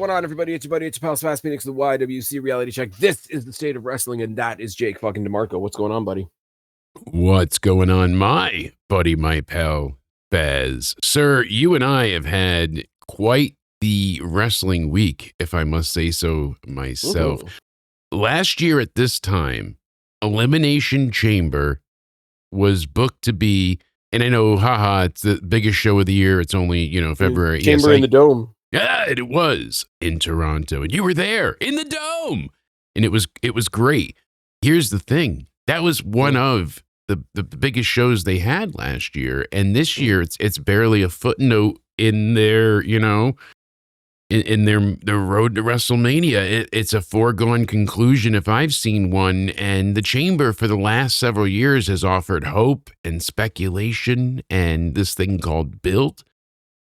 going on, everybody? It's your buddy, it's your pal Spaz Phoenix, the YWC Reality Check. This is the state of wrestling, and that is Jake fucking DeMarco. What's going on, buddy? What's going on, my buddy, my pal, Spaz? Sir, you and I have had quite the wrestling week, if I must say so myself. Last year at this time, Elimination Chamber was booked to be, and I know, it's the biggest show of the year. It's only, February. Chamber in the Dome. Yeah, it was in Toronto, and you were there in the Dome, and it was great. Here's the thing: that was one of the biggest shows they had last year, and this year it's barely a footnote in their in their road to WrestleMania. It's a foregone conclusion if I've seen one, and the Chamber for the last several years has offered hope and speculation and this thing called build.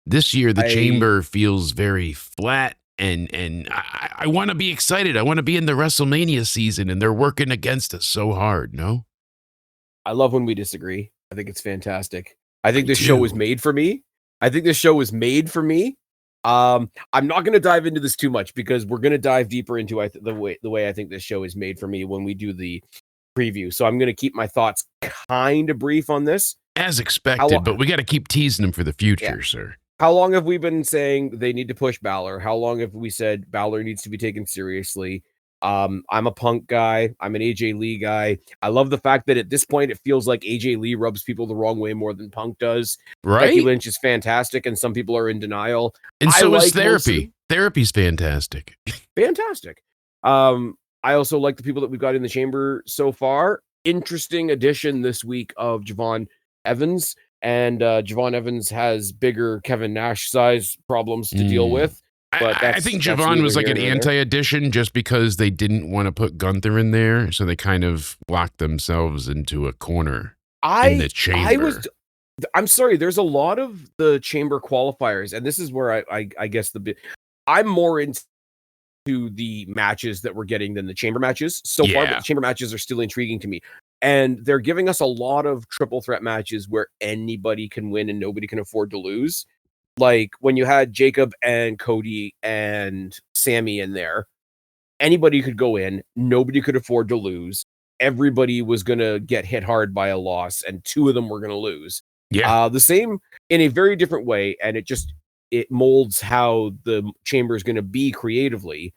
This year, the Chamber feels very flat, and I want to be excited. I want to be in the WrestleMania season, and they're working against us so hard, no? I love when we disagree. I think it's fantastic. I think this show was made for me. I'm not going to dive into this too much because we're going to dive deeper into the way I think this show is made for me when we do the preview. So I'm going to keep my thoughts kind of brief on this. As expected, but we got to keep teasing them for the future, sir. How long have we been saying they need to push Balor? How long have we said Balor needs to be taken seriously? I'm a Punk guy. I'm an AJ Lee guy. I love the fact that at this point, it feels like AJ Lee rubs people the wrong way more than Punk does. Right? Becky Lynch is fantastic, and some people are in denial. And so is therapy. Therapy's fantastic. Fantastic. I also like the people that we've got in the Chamber so far. Interesting addition this week of Javon Evans. And Javon Evans has bigger Kevin Nash size problems to deal with. But I think Javon was like an anti-addition just because they didn't want to put Gunther in there. So they kind of locked themselves into a corner in the Chamber. I'm sorry, there's a lot of the Chamber qualifiers. And this is where I guess I'm more into the matches that we're getting than the Chamber matches so far. But the Chamber matches are still intriguing to me. And they're giving us a lot of triple threat matches where anybody can win and nobody can afford to lose. Like when you had Jacob and Cody and Sammy in there, anybody could go in, nobody could afford to lose. Everybody was going to get hit hard by a loss, and two of them were going to lose. Yeah. The same in a very different way, and it molds how the Chamber is going to be creatively.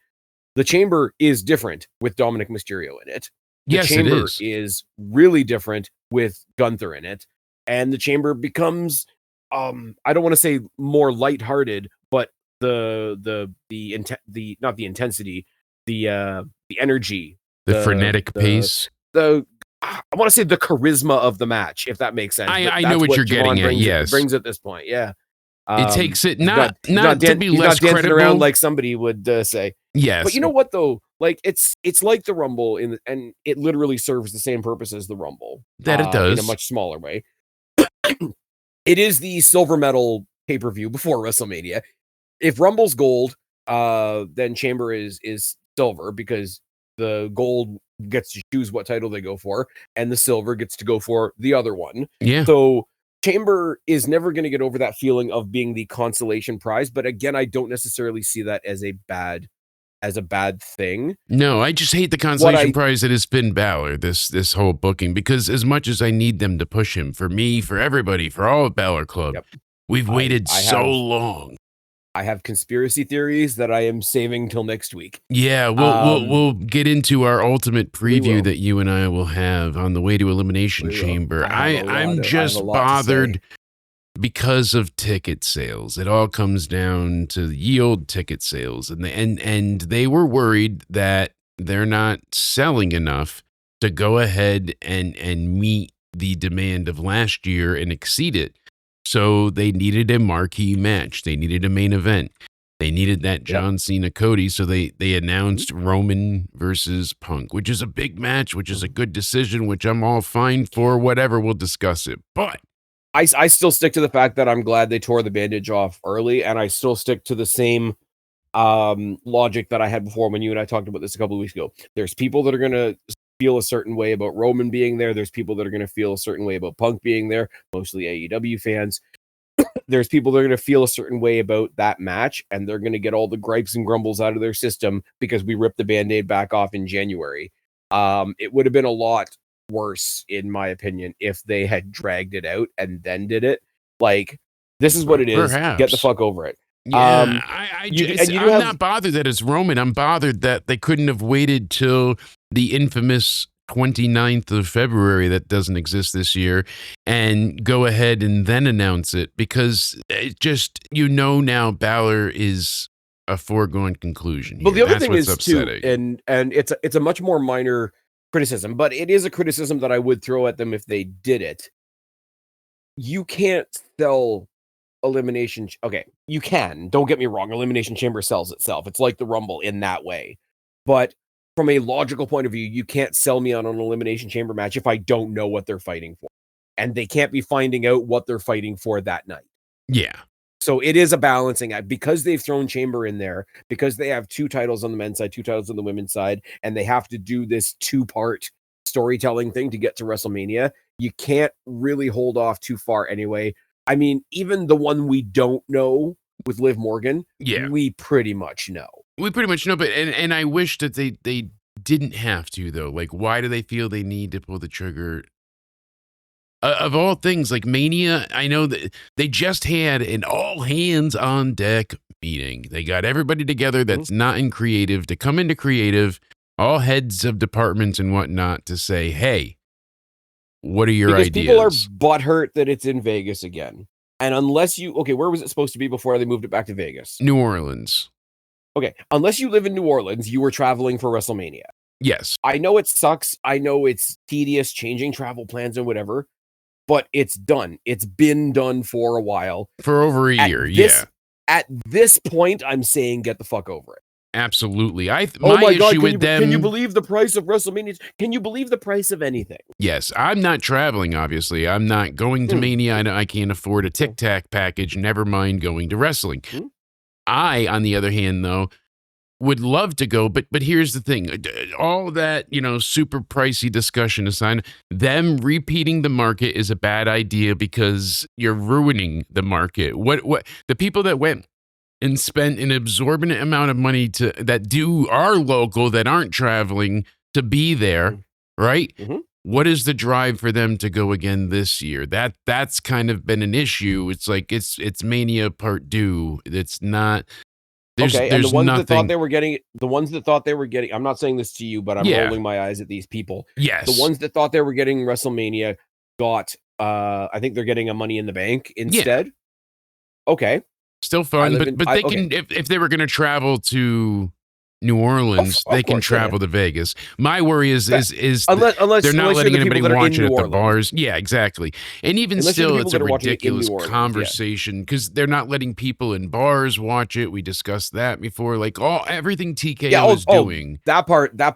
The Chamber is different with Dominic Mysterio in it. The Chamber is really different with Gunther in it, and the Chamber becomes I don't want to say more lighthearted, but the energy, the frenetic pace, I want to say the charisma of the match, if that makes sense. I know what you're getting at. Yes, brings at this point. Yeah, it takes it not to be less credible around like somebody would say. Yes, but you know what though? Like it's like the Rumble and it literally serves the same purpose as the Rumble. That it does in a much smaller way. It is the silver medal pay-per-view before WrestleMania. If Rumble's gold, then Chamber is silver because the gold gets to choose what title they go for, and the silver gets to go for the other one. Yeah. So Chamber is never going to get over that feeling of being the consolation prize. But again, I don't necessarily see that as a bad thing. No, I just hate the consolation prize that is Finn Balor, this whole booking, because as much as I need them to push him, for me, for everybody, for all of Balor Club, we've waited so long. I have conspiracy theories that I am saving till next week. Yeah, we'll get into our ultimate preview that you and I will have on the way to Elimination Chamber. I'm just bothered because of ticket sales. It all comes down to ye old ticket sales, and they were worried that they're not selling enough to go ahead and meet the demand of last year and exceed it. So they needed a marquee match. They needed a main event. They needed that John Cena Cody. So they announced Roman versus Punk, which is a big match, which is a good decision, which I'm all fine for. Whatever, we'll discuss it. But I still stick to the fact that I'm glad they tore the bandage off early, and I still stick to the same logic that I had before when you and I talked about this a couple of weeks ago. There's people that are going to feel a certain way about Roman being there. There's people that are going to feel a certain way about Punk being there, mostly AEW fans. there's people that are going to feel a certain way about that match, and they're going to get all the gripes and grumbles out of their system because we ripped the Band-Aid back off in January. It would have been a lot worse, in my opinion, if they had dragged it out and then did it. Like, this is what it is. Perhaps. Get the fuck over it. Yeah, I'm not bothered that it's Roman. I'm bothered that they couldn't have waited till the infamous 29th of February that doesn't exist this year and go ahead and then announce it, because it just, now Balor is a foregone conclusion here. Well, the other thing is upsetting. too, and it's a much more minor criticism, but it is a criticism that I would throw at them if they did it. You can't sell Elimination. Okay, you can. Don't get me wrong. Elimination Chamber sells itself. It's like the Rumble in that way. But from a logical point of view, you can't sell me on an Elimination Chamber match if I don't know what they're fighting for. And they can't be finding out what they're fighting for that night. Yeah. So it is a balancing act, because they've thrown Chamber in there, because they have 2 titles on the men's side, 2 titles on the women's side, and they have to do this 2-part storytelling thing to get to WrestleMania. You can't really hold off too far anyway. I mean, even the one we don't know with Liv Morgan, we pretty much know. We pretty much know, but and I wish that they didn't have to, though. Like, why do they feel they need to pull the trigger? Of all things, like Mania, I know that they just had an all-hands-on-deck meeting. They got everybody together that's not in creative to come into creative, all heads of departments and whatnot, to say, hey, what are your ideas? People are butthurt that it's in Vegas again. And unless where was it supposed to be before they moved it back to Vegas? New Orleans. Okay, unless you live in New Orleans, you were traveling for WrestleMania. Yes. I know it sucks. I know it's tedious changing travel plans and whatever, but it's done. It's been done for a while. For over a year, At this point, I'm saying get the fuck over it. Absolutely. My God, issue with them. Can you believe the price of WrestleMania? Can you believe the price of anything? Yes, I'm not traveling, obviously. I'm not going to Mania. I can't afford a Tic Tac package, never mind going to wrestling. I, on the other hand, though, would love to go, but here's the thing. All that, super pricey discussion aside, them repeating the market is a bad idea because you're ruining the market. What the people that went and spent an exorbitant amount of money that are local, that aren't traveling to be there, right? What is the drive for them to go again this year? That's kind of been an issue. It's like it's Mania Part 2. It's not. There's and the ones nothing. that thought they were getting, I'm not saying this to you, but I'm rolling my eyes at these people. Yes. The ones that thought they were getting WrestleMania got, I think they're getting a Money in the Bank instead. Yeah. Okay. Still fun, but they can, if they were going to travel to New Orleans, they can travel to Vegas. My worry is unless they're not letting anybody watch it at the bars. Yeah, exactly. And even still, it's a ridiculous conversation because they're not letting people in bars watch it. We discussed that before. Like everything TKO is doing. That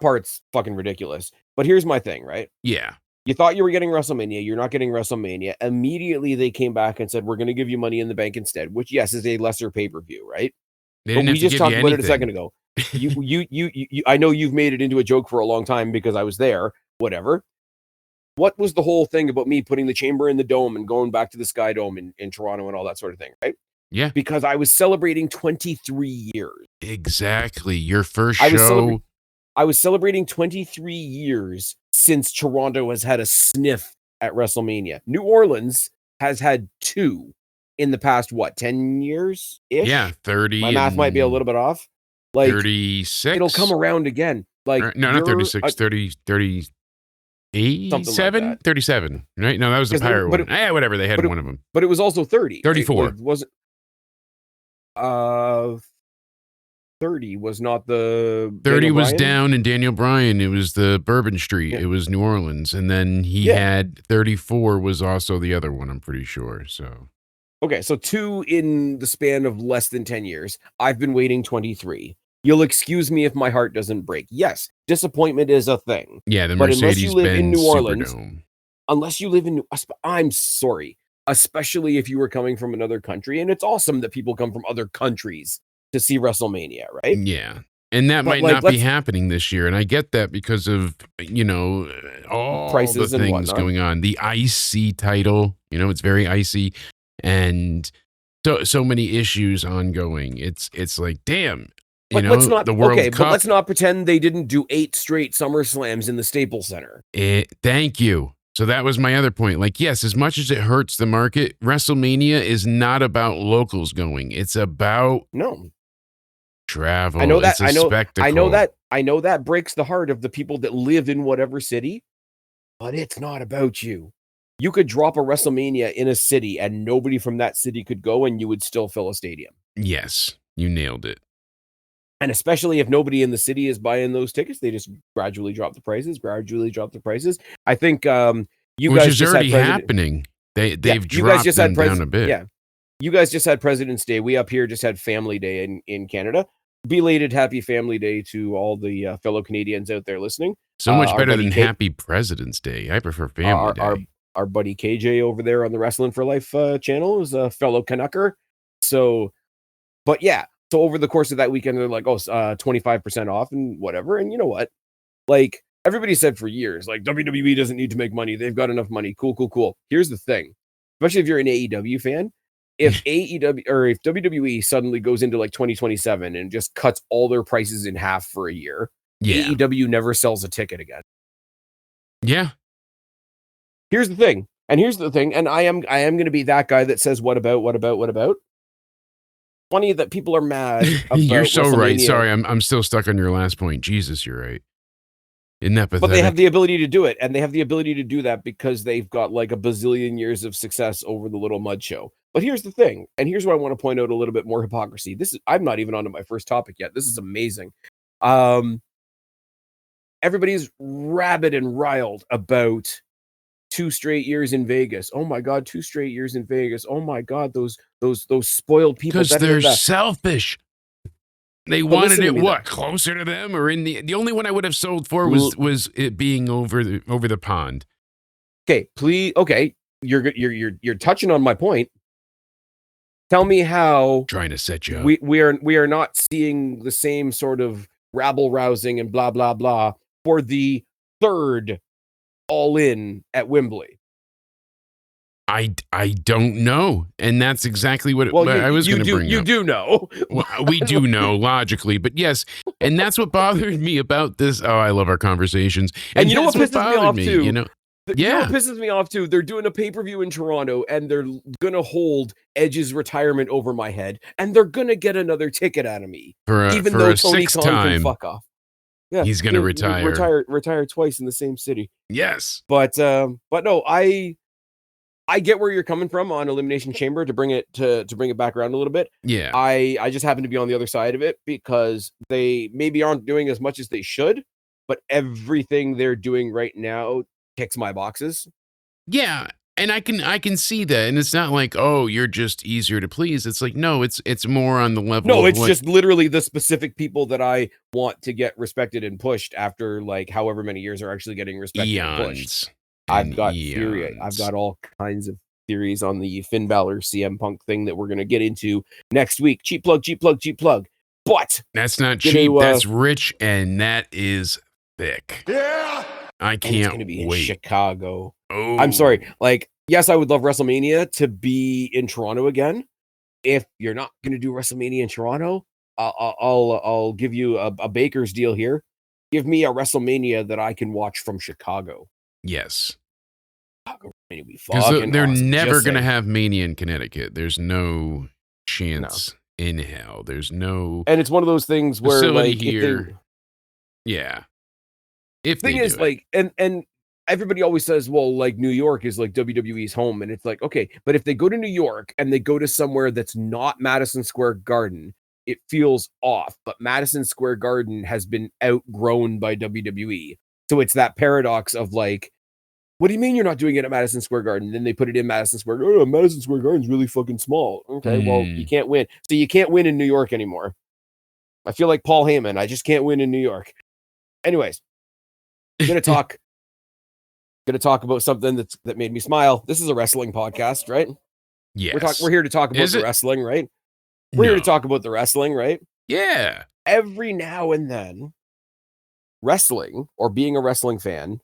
part's fucking ridiculous. But here's my thing, right? Yeah. You thought you were getting WrestleMania. You're not getting WrestleMania. Immediately, they came back and said, we're going to give you Money in the Bank instead, which, yes, is a lesser pay-per-view, right? But we just talked about it a second ago. You, I know you've made it into a joke for a long time because I was there, whatever. What was the whole thing about me putting the Chamber in the Dome and going back to the Sky Dome in Toronto and all that sort of thing, right? Yeah. Because I was celebrating 23 years. Exactly. Your first show. I was celebrating 23 years since Toronto has had a sniff at WrestleMania. New Orleans has had 2 in the past, 10 years? Yeah, 30. My math might be a little bit off. Like 36. It'll come around again. Like no, not 36, 38, something 7, like that. 37, right? No, that was the pirate one. Whatever, they had one of them. But it was also 30. 34. It wasn't 30 was not the 30 Daniel was Bryan? down in Daniel Bryan. It was the Bourbon Street. Yeah. It was New Orleans. And then he had 34 was also the other one, I'm pretty sure. So okay, so 2 in the span of less than 10 years. I've been waiting 23. You'll excuse me if my heart doesn't break. Yes, disappointment is a thing. Yeah, the Mercedes-Benz Superdome. Unless you live in I'm sorry, especially if you were coming from another country, and it's awesome that people come from other countries to see WrestleMania, right? Yeah. And that might not be happening this year. And I get that because of, all prices the things going on. The IC title, it's very icy. And so many issues ongoing. It's like, damn, But let's not the World But Cup. let's not pretend they didn't do 8 straight SummerSlams in the Staples Center. Thank you. So that was my other point. Like, yes, as much as it hurts the market, WrestleMania is not about locals going. It's about travel. I know that. It's a spectacle. I know that breaks the heart of the people that live in whatever city, but it's not about you. You could drop a WrestleMania in a city and nobody from that city could go and you would still fill a stadium. Yes, you nailed it. And especially if nobody in the city is buying those tickets, they just gradually drop the prices. I think Which is already happening. They've dropped them down a bit. Yeah. You guys just had President's Day. We up here just had Family Day in Canada. Belated Happy Family Day to all the fellow Canadians out there listening. So much better than Happy President's Day. I prefer Family Day. Our buddy KJ over there on the Wrestling for Life channel is a fellow Canucker. So, but yeah. So over the course of that weekend, they're like, 25% off and whatever. And you know what? Like everybody said for years, like WWE doesn't need to make money. They've got enough money. Cool. Here's the thing. Especially if you're an AEW fan, if AEW or if WWE suddenly goes into like 2027 and just cuts all their prices in half for a year, AEW never sells a ticket again. Yeah. Here's the thing. And I am going to be that guy that says, what about? Funny that people are mad about You're so right. WrestleMania. Sorry, I'm still stuck on your last point. Jesus, you're right. Isn't that pathetic? But they have the ability to do it, and they have the ability to do that because they've got like a bazillion years of success over the Little Mud Show. But here's the thing, and here's where I want to point out a little bit more hypocrisy. I'm not even onto my first topic yet. This is amazing. Everybody's rabid and riled about 2 straight years in Vegas. Oh my God, 2 straight years in Vegas. Oh my God, those spoiled people. Because they're selfish. They wanted it closer to them or in the only one I would have sold for was it being over the pond. Okay, please. Okay, you're touching on my point. Tell me how trying to set you up. We are not seeing the same sort of rabble rousing and blah blah blah for the 3rd All In at Wembley. I don't know, and that's exactly what I was going to bring up. You do know. Well, we do know logically, but yes, and that's what bothered me about this. Oh, I love our conversations, and you know what pisses me off too. You know what pisses me off too. They're doing a pay-per-view in Toronto, and they're gonna hold Edge's retirement over my head, and they're gonna get another ticket out of me, even though Tony Khan can fuck off. Yeah, he's gonna retire twice in the same city. Yes, but no, I get where you're coming from on Elimination Chamber to bring it back around a little bit. Yeah. I just happen to be on the other side of it because they maybe aren't doing as much as they should, but everything they're doing right now ticks my boxes. Yeah. And I can see that. And it's not like, oh, you're just easier to please. It's like, no, it's more on the level. No, it's just literally the specific people that I want to get respected and pushed after like however many years are actually getting respected and pushed. I've got theory. I've got all kinds of theories on the Finn Balor CM Punk thing that we're going to get into next week. Cheap plug. But that's not cheap. That's rich, and that is thick. Yeah, I can't it's going to be wait. In Chicago. Oh, I'm sorry. Like, yes, I would love WrestleMania to be in Toronto again. If you're not going to do WrestleMania in Toronto, I'll give you a baker's deal here. Give me a WrestleMania that I can watch from Chicago. Yes. Because they're never going to have Mania in Connecticut. There's no chance in hell. There's no. And it's one of those things where, like, here. Yeah. If thing is, like, and everybody always says, well, like, New York is like WWE's home. And it's like, okay, but if they go to New York and they go to somewhere that's not Madison Square Garden, it feels off. But Madison Square Garden has been outgrown by WWE. So it's that paradox of like, what do you mean you're not doing it at Madison Square Garden? Then they put it in Madison Square Garden. Oh, Madison Square Garden's really fucking small. Okay, well, you can't win. So you can't win in New York anymore. I feel like Paul Heyman. I just can't win in New York. Anyways, I'm gonna talk about something that made me smile. This is a wrestling podcast, right? Yes. We're here to talk about the wrestling, right? We're here to talk about the wrestling, right? Yeah. Every now and then, wrestling or being a wrestling fan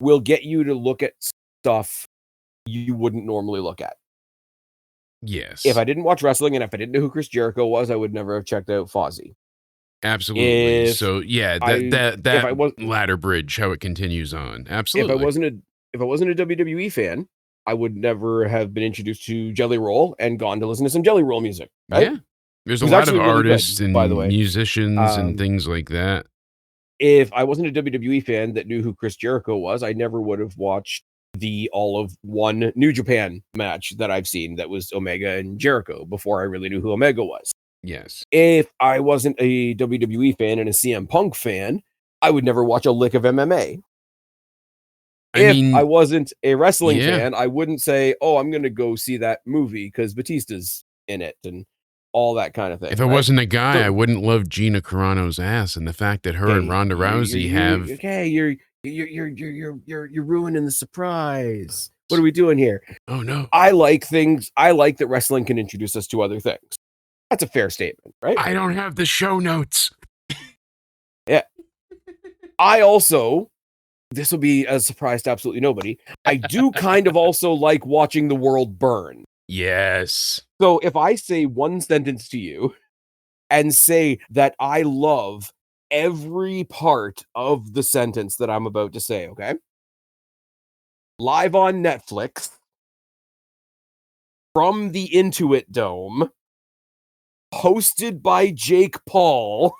will get you to look at stuff you wouldn't normally look at. Yes. If I didn't watch wrestling and if I didn't know who Chris Jericho was, I would never have checked out Fozzy. Absolutely. If So yeah, if that I was ladder bridge, how it continues on. if Absolutely. I wasn't a WWE fan, I would never have been introduced to Jelly Roll and gone to listen to some Jelly Roll music. Right? Yeah. There's It a was lot of actually really artists good, by the and way. musicians and things like that. If I wasn't a WWE fan that knew who Chris Jericho was, I never would have watched the all of one New Japan match that I've seen that was Omega and Jericho before I really knew who Omega was. Yes. If I wasn't a WWE fan and a CM Punk fan, I would never watch a lick of MMA. If I wasn't a wrestling fan, I wouldn't say, "Oh, I'm going to go see that movie because Batista's in it," and all that kind of thing. If I wasn't a guy, I wouldn't love Gina Carano's ass, and the fact that her and Ronda Rousey have. Okay, you're ruining the surprise. What are we doing here? Oh no! I like things. I like that wrestling can introduce us to other things. That's a fair statement, right? I don't have the show notes. Yeah. I also. This will be a surprise to absolutely nobody. I do kind of also like watching the world burn. Yes. So if I say one sentence to you and say that I love every part of the sentence that I'm about to say, okay? Live on Netflix from the Intuit Dome, hosted by Jake Paul.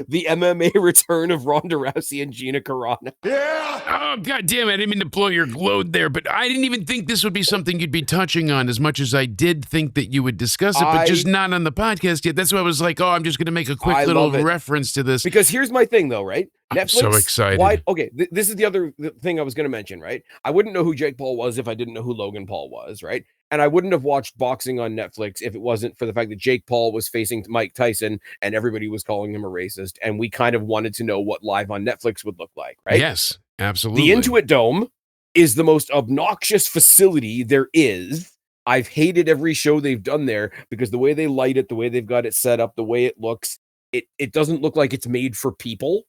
The MMA return of Ronda Rousey and Gina Carano. Yeah. Oh, God damn it. I didn't mean to blow your load there, but I didn't even think this would be something you'd be touching on as much as I did think that you would discuss it, but just not on the podcast yet. That's why I was like, oh, I'm just going to make a quick little reference to this. Because here's my thing, though, right? Netflix, I'm so excited. Okay, this is the other thing I was going to mention, right? I wouldn't know who Jake Paul was if I didn't know who Logan Paul was, right? And I wouldn't have watched boxing on Netflix if it wasn't for the fact that Jake Paul was facing Mike Tyson and everybody was calling him a racist. And we kind of wanted to know what live on Netflix would look like, right? Yes, absolutely. The Intuit Dome is the most obnoxious facility there is. I've hated every show they've done there because the way they light it, the way they've got it set up, the way it looks, it doesn't look like it's made for people.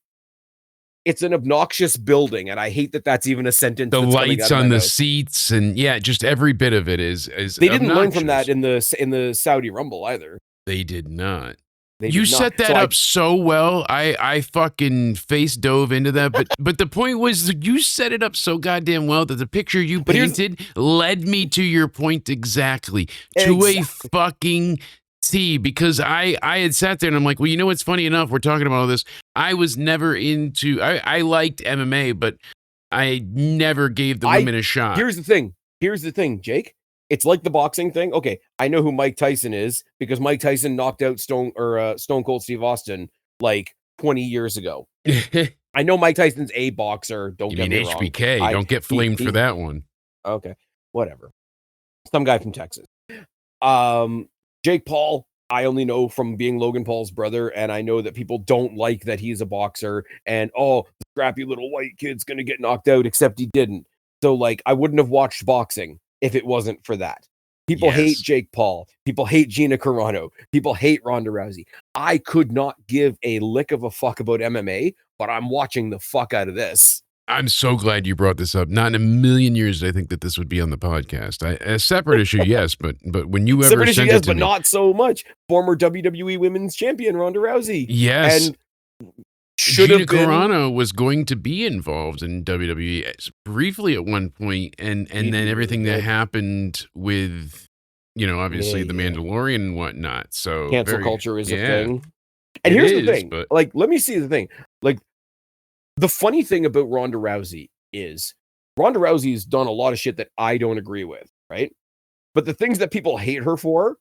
It's an obnoxious building, and I hate that that's even a sentence. The lights on the seats, and just every bit of it is. They didn't learn from that in the Saudi Rumble either. They did not. You set that up so well. I fucking face dove into that, but the point was that you set it up so goddamn well that the picture you painted led me to your point exactly. To a fucking T, because I had sat there and I'm like, well, you know what's funny enough? We're talking about all this. I was never into. I liked MMA, but I never gave the women a shot. Here's the thing, Jake. It's like the boxing thing. Okay, I know who Mike Tyson is because Mike Tyson knocked out Stone Cold Steve Austin like 20 years ago. I know Mike Tyson's a boxer. Don't get me wrong. HBK. Don't get flamed for that one. Okay, whatever. Some guy from Texas. Jake Paul, I only know from being Logan Paul's brother, and I know that people don't like that he's a boxer, and the scrappy little white kid's gonna get knocked out, except he didn't. So, like, I wouldn't have watched boxing if it wasn't for that. People hate Jake Paul. People hate Gina Carano. People hate Ronda Rousey. I could not give a lick of a fuck about MMA, but I'm watching the fuck out of this. I'm so glad you brought this up. Not in a million years did I think that this would be on the podcast. A separate issue, yes, but when you ever sent it to but me, not so much. Former WWE Women's Champion Ronda Rousey. Yes. And Gina Carano was going to be involved in WWE briefly at one point, and then everything that happened with, obviously the Mandalorian and whatnot. So cancel culture is a thing. And here's the thing. Like, let me see the thing. Like, the funny thing about Ronda Rousey is Ronda Rousey's done a lot of shit that I don't agree with, right? But the things that people hate her for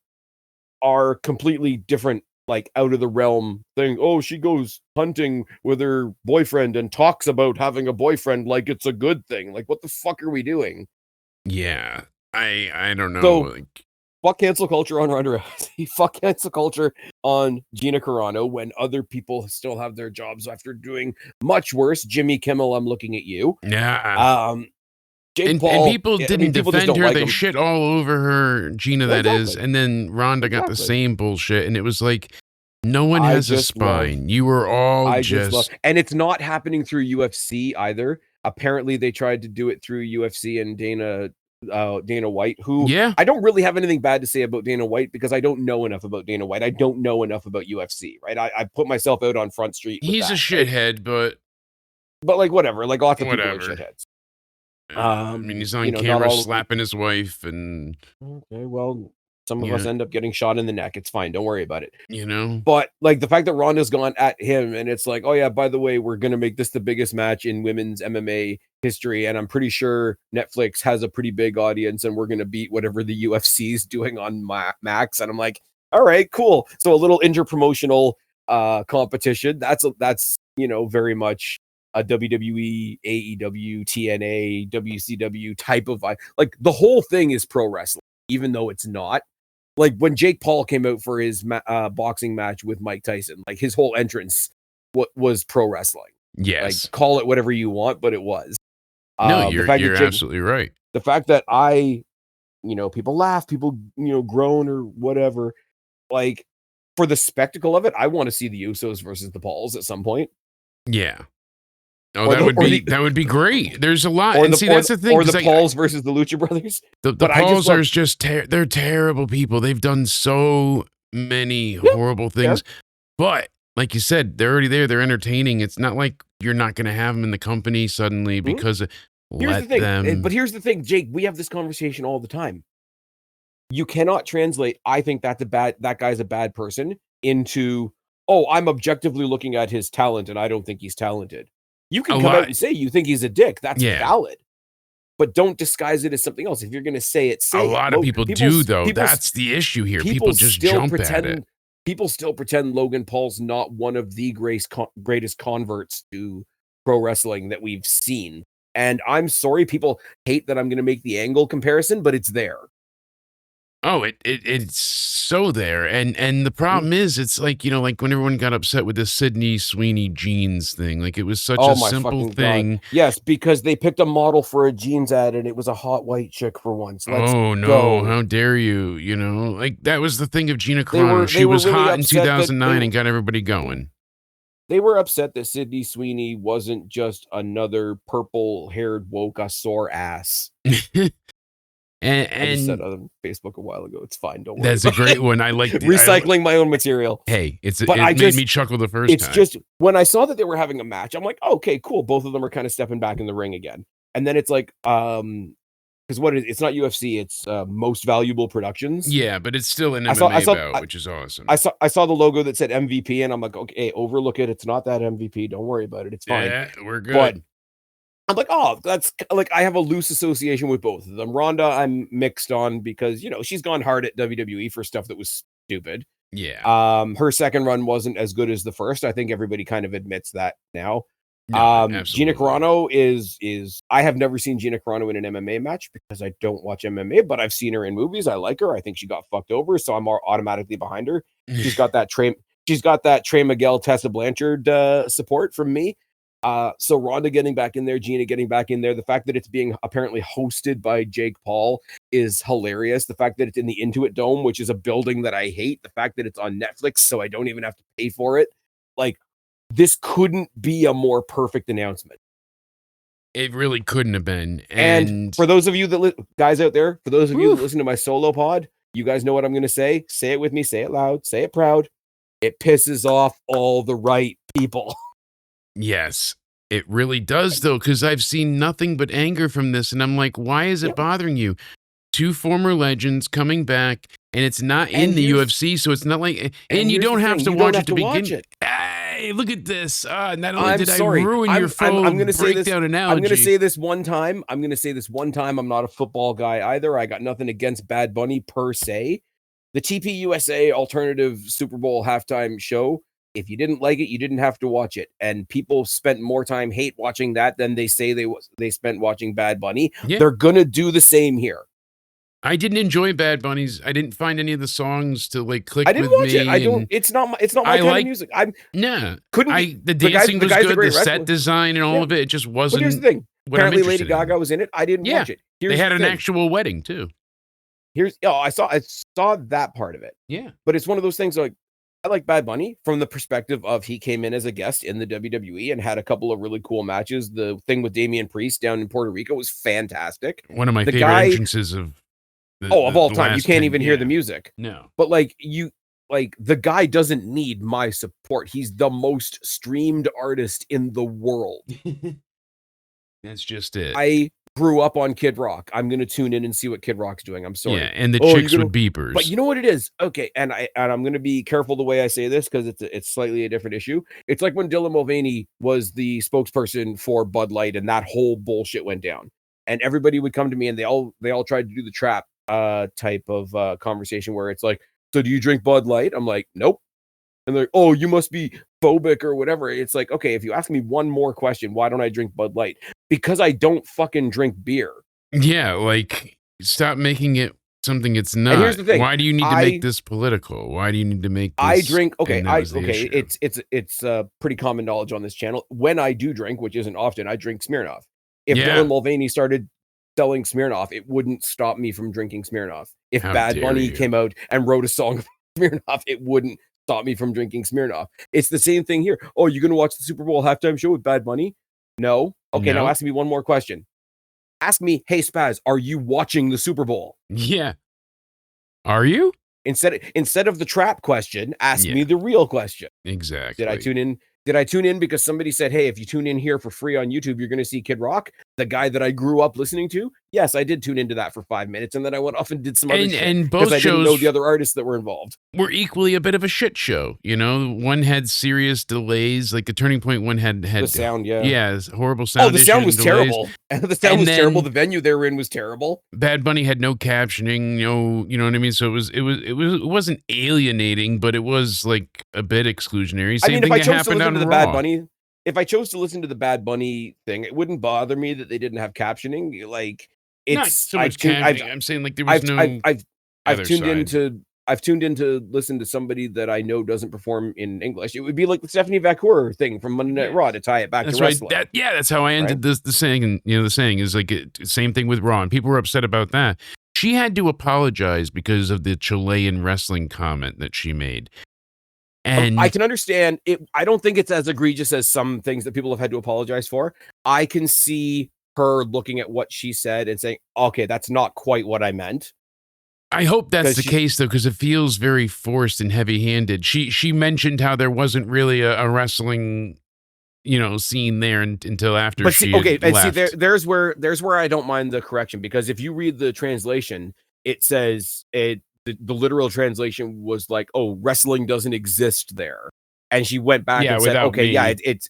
are completely different, like out of the realm thing. Oh, she goes hunting with her boyfriend and talks about having a boyfriend like it's a good thing. Like, what the fuck are we doing? Yeah, I don't know. So, fuck cancel culture on Ronda Rousey. Fuck cancel culture on Gina Carano when other people still have their jobs after doing much worse. Jimmy Kimmel, I'm looking at you. Yeah. Jake Paul, and people didn't defend her. Like they shit all over her, Gina, that is. And then Ronda got the same bullshit. And it was like, no one has a spine. You were all and it's not happening through UFC either. Apparently, they tried to do it through UFC and Dana Dana White, who Yeah. I don't really have anything bad to say about Dana White because I don't know enough about Dana White. I don't know enough about UFC, right? I put myself out on Front Street with He's that, a right? shithead, But like whatever, like lots of people are whatever. shitheads. I mean, he's on Not camera all of them. slapping his wife, and Okay, well, some of Yeah. us end up getting shot in the neck. It's fine. Don't worry about it. you know, But like the fact that Ronda's gone at him and it's like, oh yeah, by the way, we're gonna make this the biggest match in women's MMA history, and I'm pretty sure Netflix has a pretty big audience, and we're gonna beat whatever the UFC is doing on Max. And I'm like, all right, cool. So a little interpromotional competition. That's very much a WWE, AEW, TNA, WCW type of like the whole thing is pro wrestling, even though it's not. Like when Jake Paul came out for his boxing match with Mike Tyson, like his whole entrance was pro wrestling. yes. Like call it whatever you want, but it was. No, The fact you're that absolutely right. the fact that people laugh, people groan or whatever. Like for the spectacle of it, I want to see the Usos versus the Pauls at some point. Yeah. Oh, Or that would be great. There's a lot, Or and that's the thing. Or the Pauls versus the Lucha Brothers. The Pauls are just they're terrible people. They've done so many horrible things. Yeah. But like you said, they're already there. They're entertaining. It's not like you're not going to have them in the company suddenly because Here's the thing, Jake. We have this conversation all the time. You cannot translate, I think that guy's a bad person into, oh, I'm objectively looking at his talent and I don't think he's talented. You can come out and say you think he's a dick. That's valid. But don't disguise it as something else. If you're going to say it, say it. A lot of people do, though. That's the issue here. People just jump at it. People still pretend Logan Paul's not one of the greatest converts to pro wrestling that we've seen. And I'm sorry, people hate that I'm going to make the angle comparison, but it's there. Oh, it's so there. And the problem is, it's like, like when everyone got upset with the Sydney Sweeney jeans thing, like it was such a simple thing. God. Yes, because they picked a model for a jeans ad and it was a hot white chick for once. Oh, no. Go. How dare you? Like that was the thing of Gina Carano. She was really hot in 2009 and got everybody going. They were upset that Sydney Sweeney wasn't just another purple-haired woke sore ass. And I just said on Facebook a while ago. It's fine. Don't worry. That's a great one. I like recycling my own material. Hey, it made me chuckle the first time. It's just when I saw that they were having a match, I'm like, oh, okay, cool. Both of them are kind of stepping back in the ring again. And then it's like, because it's not UFC, it's Most Valuable Productions. Yeah, but it's still an MMA bout, which is awesome. I saw the logo that said MVP, and I'm like, okay, overlook it. It's not that MVP. Don't worry about it. It's fine. Yeah, we're good. But I'm like, oh, that's like I have a loose association with both of them. Ronda, I'm mixed on because she's gone hard at WWE for stuff that was stupid. Yeah. Her second run wasn't as good as the first. I think everybody kind of admits that now. No, Gina Carano is I have never seen Gina Carano in an MMA match because I don't watch MMA, but I've seen her in movies. I like her. I think she got fucked over, so I'm automatically behind her. She's got that Trey Miguel, Tessa Blanchard support from me. So Ronda getting back in there, Gina getting back in there. The fact that it's being apparently hosted by Jake Paul is hilarious. The fact that it's in the Intuit Dome, which is a building that I hate. The fact that it's on Netflix, so I don't even have to pay for it. Like, this couldn't be a more perfect announcement. It really couldn't have been. And for those of you guys out there, for those of you that listen to my solo pod, you guys know what I'm going to say. Say it with me. Say it loud. Say it proud. It pisses off all the right people. Yes, it really does, though, because I've seen nothing but anger from this. And I'm like, why is it bothering you? Two former legends coming back, and it's not in the UFC, so it's not like, and you don't have to watch it to begin. Hey, look at this. Not only did I ruin your full breakdown analogy. I'm going to say this one time. I'm not a football guy either. I got nothing against Bad Bunny per se. The TPUSA alternative Super Bowl halftime show, if you didn't like it, you didn't have to watch it. And people spent more time hate watching that than they say they spent watching Bad Bunny. Yeah. They're going to do the same here. I didn't enjoy Bad Bunny's. I didn't find any of the songs to like click with me. I didn't watch it. I don't. It's not my kind of music. The dancing was good. The set design and all of it. It just wasn't. But here's the thing. Apparently, Lady Gaga was in it. I didn't watch it. They had an actual wedding too. I saw that part of it. Yeah. But it's one of those things like I like Bad Bunny from the perspective of he came in as a guest in the WWE and had a couple of really cool matches. The thing with Damian Priest down in Puerto Rico was fantastic. One of my The favorite guy, entrances of of all the time, you last can't 10. even hear the music. No. But the guy doesn't need my support. He's the most streamed artist in the world. That's just it. I grew up on Kid Rock. I'm gonna tune in and see what Kid Rock's doing. I'm sorry. Yeah, and the chicks with beepers. But you know what it is? Okay, and I'm gonna be careful the way I say this because it's slightly a different issue. It's like when Dylan Mulvaney was the spokesperson for Bud Light and that whole bullshit went down. And everybody would come to me and they all tried to do the trap type of conversation where it's like, so do you drink Bud Light? I'm like, nope. And they're like, oh, you must be phobic or whatever. It's like, okay, if you ask me one more question, why don't I drink Bud Light? Because I don't fucking drink beer. Yeah, like, stop making it something it's not. And here's the thing. Why do you need to make this political? Why do you need to make this? I drink, okay, issue. it's pretty common knowledge on this channel. When I do drink, which isn't often, I drink Smirnoff. If Dylan Mulvaney started selling Smirnoff, it wouldn't stop me from drinking Smirnoff. If Bad Bunny came out and wrote a song of Smirnoff, it wouldn't stop me from drinking Smirnoff. It's the same thing here. Oh, you're going to watch the Super Bowl halftime show with Bad Bunny? No. Okay, now ask me one more question. Ask me, hey, Spaz, are you watching the Super Bowl? Yeah. Are you? Instead of the trap question, ask me the real question. Exactly. Did I tune in? Did I tune in because somebody said, hey, if you tune in here for free on YouTube, you're going to see Kid Rock, the guy that I grew up listening to? Yes, I did tune into that for 5 minutes, and then I went off and did some other shit. And both I shows didn't know the other artists that were involved. Were equally a bit of a shit show. You know, one had serious delays, like the Turning Point one had the sound, horrible sound. Oh, the sound was terrible. The sound was terrible. The venue they were in was terrible. Bad Bunny had no captioning, you know what I mean? So it wasn't alienating, but it was like a bit exclusionary. Same thing that happened on Raw. If I chose to listen to the Bad Bunny thing, it wouldn't bother me that they didn't have captioning. Like, it's not so much captioning. I'm saying like there was I've tuned in to listen to somebody that I know doesn't perform in English. It would be like the Stephanie Vacour thing from Monday Night Raw to tie it back to wrestling. That's how I ended the saying. And the saying is like same thing with Raw, and people were upset about that. She had to apologize because of the Chilean wrestling comment that she made. And I can understand it. I don't think it's as egregious as some things that people have had to apologize for. I can see her looking at what she said and saying, okay, that's not quite what I meant. I hope that's the case, though, because it feels very forced and heavy-handed. She mentioned how there wasn't really a wrestling, scene there until after left. See, there's where I don't mind the correction, because if you read the translation, it says the literal translation was like, oh, wrestling doesn't exist there. And she went back and said, okay, it's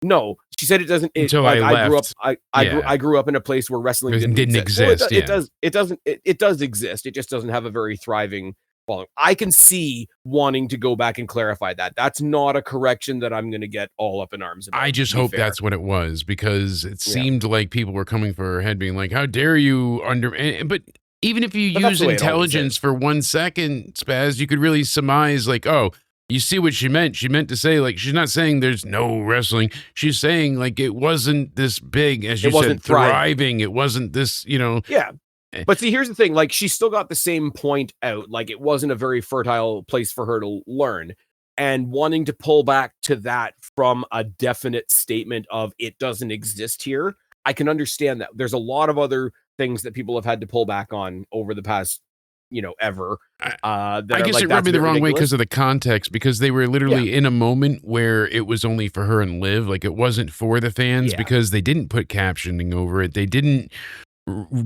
no, she said it doesn't. Until I left. I grew up in a place where wrestling didn't exist. Well, it does exist. It just doesn't have a very thriving following. I can see wanting to go back and clarify that. That's not a correction that I'm going to get all up in arms about. I just hope that's what it was, because it seemed like people were coming for her head, being like, how dare you but even if you use intelligence for 1 second, Spaz, you could really surmise like, oh, you see what she meant. She meant to say, like, she's not saying there's no wrestling. She's saying, like, it wasn't this big, as you said, thriving. It wasn't this, Yeah. But see, here's the thing. Like, she still got the same point out. Like, it wasn't a very fertile place for her to learn. And wanting to pull back to that from a definite statement of it doesn't exist here, I can understand that. There's a lot of other things that people have had to pull back on over the past, ever. I guess it rubbed me the wrong way because of the context, because they were literally in a moment where it was only for her and Liv. Like, it wasn't for the fans because they didn't put captioning over it. They didn't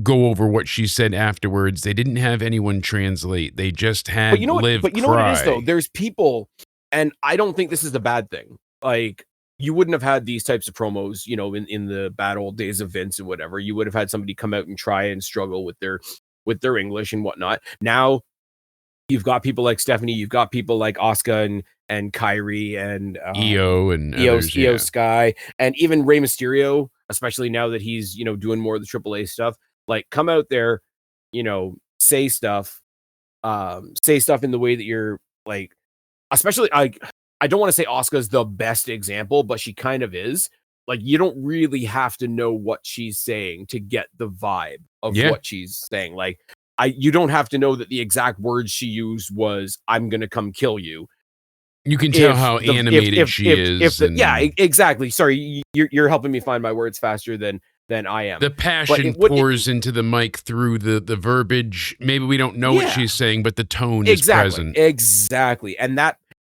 go over what she said afterwards. They didn't have anyone translate. They just had Liv cry. But you know what it is, though? There's people, and I don't think this is a bad thing. Like, you wouldn't have had these types of promos, in the bad old days of Vince and whatever. You would have had somebody come out and try and struggle with their English and whatnot. Now you've got people like Stephanie, you've got people like Asuka and Kyrie and Io and others, Io Sky, and even Rey Mysterio, especially now that he's, doing more of the AAA stuff. Like, come out there, say stuff in the way that you're like, especially I don't want to say Asuka's the best example, but she kind of is. Like, you don't really have to know what she's saying to get the vibe of what she's saying. Like, you don't have to know that the exact words she used was, I'm going to come kill you. You can tell how animated she is. Exactly. Sorry, you're helping me find my words faster than I am. The passion pours into the mic through the verbiage. Maybe we don't know what she's saying, but the tone is present. Exactly. And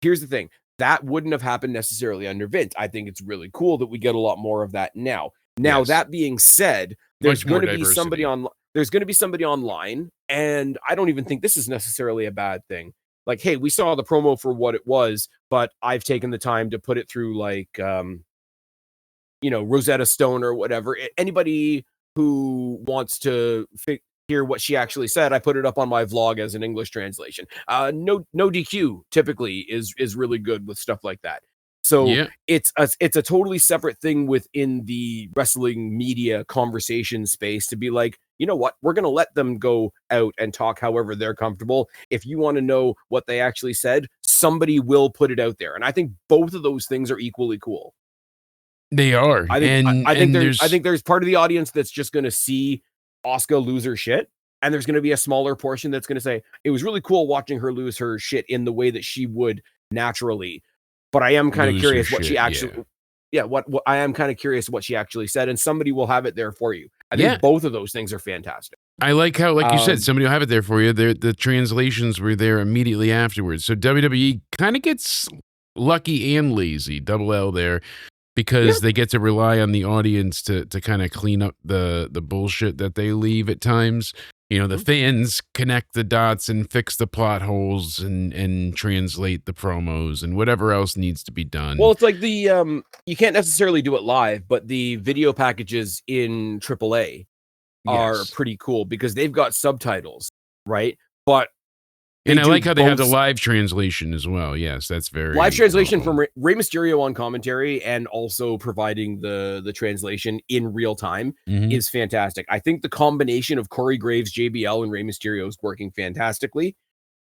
here's the thing. That wouldn't have happened necessarily under Vince. I think it's really cool that we get a lot more of that now. Now, that being said, there's going to be somebody online, and I don't even think this is necessarily a bad thing. Like, hey, we saw the promo for what it was, but I've taken the time to put it through like Rosetta Stone or whatever. Anybody who wants to hear what she actually said, I put it up on my vlog as an English translation. No DQ typically is really good with stuff like that. So it's a totally separate thing within the wrestling media conversation space to be like, you know what, we're going to let them go out and talk however they're comfortable. If you want to know what they actually said, somebody will put it out there. And I think both of those things are equally cool. They are. I think there's part of the audience that's just going to see Asuka lose her shit. And there's going to be a smaller portion that's going to say, it was really cool watching her lose her shit in the way that she would naturally. But I am kind of curious what she actually, what I am kind of curious what she actually said, and somebody will have it there for you. I think both of those things are fantastic. I like how, like you said, somebody will have it there for you. The translations were there immediately afterwards. So WWE kind of gets lucky and lazy, double L there, because they get to rely on the audience to kind of clean up the bullshit that they leave at times. The fans connect the dots and fix the plot holes and translate the promos and whatever else needs to be done. Well, it's like the you can't necessarily do it live, but the video packages in AAA are pretty cool because they've got subtitles, right? But and I like how they have the live translation as well. Yes, that's very live translation from Rey Mysterio on commentary, and also providing the translation in real time is fantastic. I think the combination of Corey Graves, JBL, and Rey Mysterio is working fantastically.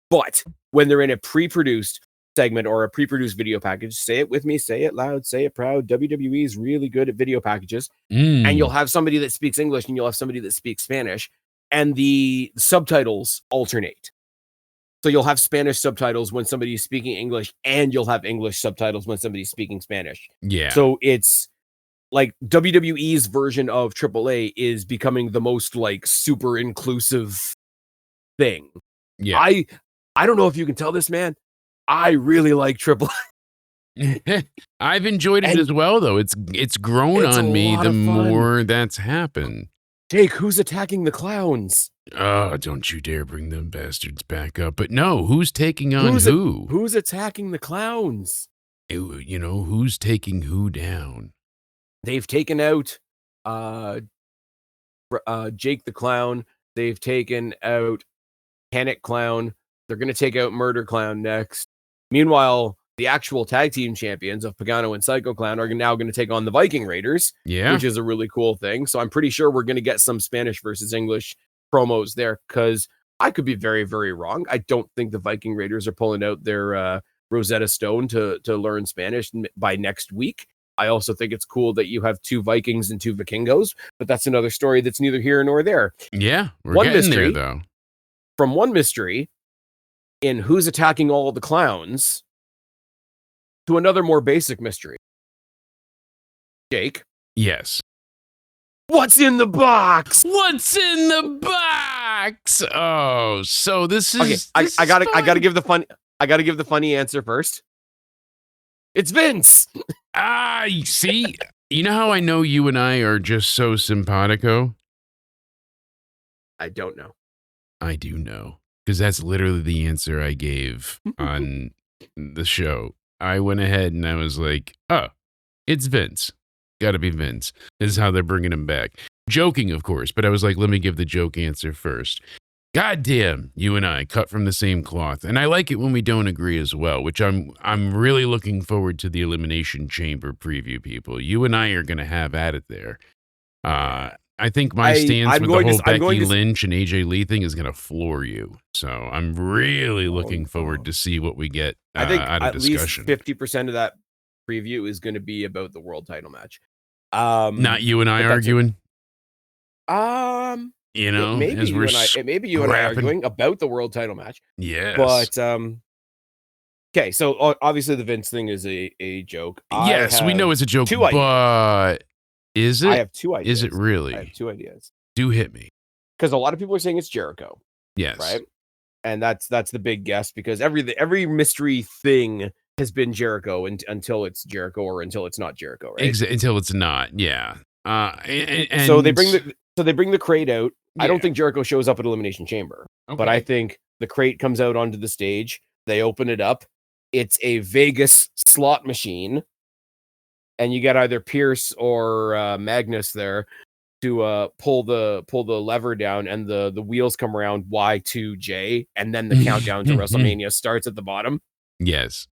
But when they're in a pre-produced segment or a pre-produced video package, say it with me, say it loud, say it proud. WWE is really good at video packages, and you'll have somebody that speaks English and you'll have somebody that speaks Spanish, and the subtitles alternate. So you'll have Spanish subtitles when somebody's speaking English, and you'll have English subtitles when somebody's speaking Spanish. Yeah. So it's like WWE's version of AAA is becoming the most like super inclusive thing. Yeah. I don't know if you can tell this, man. I really like AAA. I've enjoyed it as well, though. It's grown on me the more that's happened. Jake, who's attacking the clowns? Oh, don't you dare bring them bastards back up. But no, who's taking on who? Who's attacking the clowns? Who's taking who down? They've taken out Jake the Clown. They've taken out Panic Clown. They're going to take out Murder Clown next. Meanwhile, the actual tag team champions of Pagano and Psycho Clown are now going to take on the Viking Raiders, which is a really cool thing. So I'm pretty sure we're going to get some Spanish versus English promos there, because I could be very, very wrong. I don't think the Viking Raiders are pulling out their Rosetta Stone to learn Spanish by next week. I also think it's cool that you have 2 Vikings and 2 Vikingos, but that's another story that's neither here nor there. Yeah, we're getting there, though. From one mystery in who's attacking all of the clowns to another more basic mystery. Jake. Yes. What's in the box? What's in the box? Oh, so this is okay. I gotta give the funny answer first. It's Vince. See, you know how I know you and I are just so simpatico? I don't know. I do know, because that's literally the answer I gave on the show. I went ahead and I was like, oh, it's Vince. Gotta be Vince. This is how they're bringing him back. Joking, of course, but I was like, let me give the joke answer first. Goddamn, you and I cut from the same cloth. And I like it when we don't agree as well, which I'm really looking forward to the Elimination Chamber preview, people. You and I are going to have at it there. I think my stance with the whole Becky Lynch and AJ Lee thing is going to floor you. So I'm really looking forward to see what we get out of discussion. I think at least 50% of that preview is going to be about the world title match. Not you and I arguing? You know, maybe you and I arguing about the world title match. Yes. But Okay, so obviously the Vince thing is a joke. Yes, we know it's a joke, but is it? I have 2 ideas. Is it really? I have 2 ideas. Do hit me. Because a lot of people are saying it's Jericho. Yes. Right? And that's the big guess, because every mystery thing has been Jericho until it's Jericho or until it's not Jericho, right? Until it's not, yeah. And so they bring the crate out. Yeah. I don't think Jericho shows up at Elimination Chamber, but I think the crate comes out onto the stage. They open it up. It's a Vegas slot machine, and you get either Pierce or Magnus there to pull the lever down, and the wheels come around Y2J, and then the countdown to WrestleMania starts at the bottom. Yes.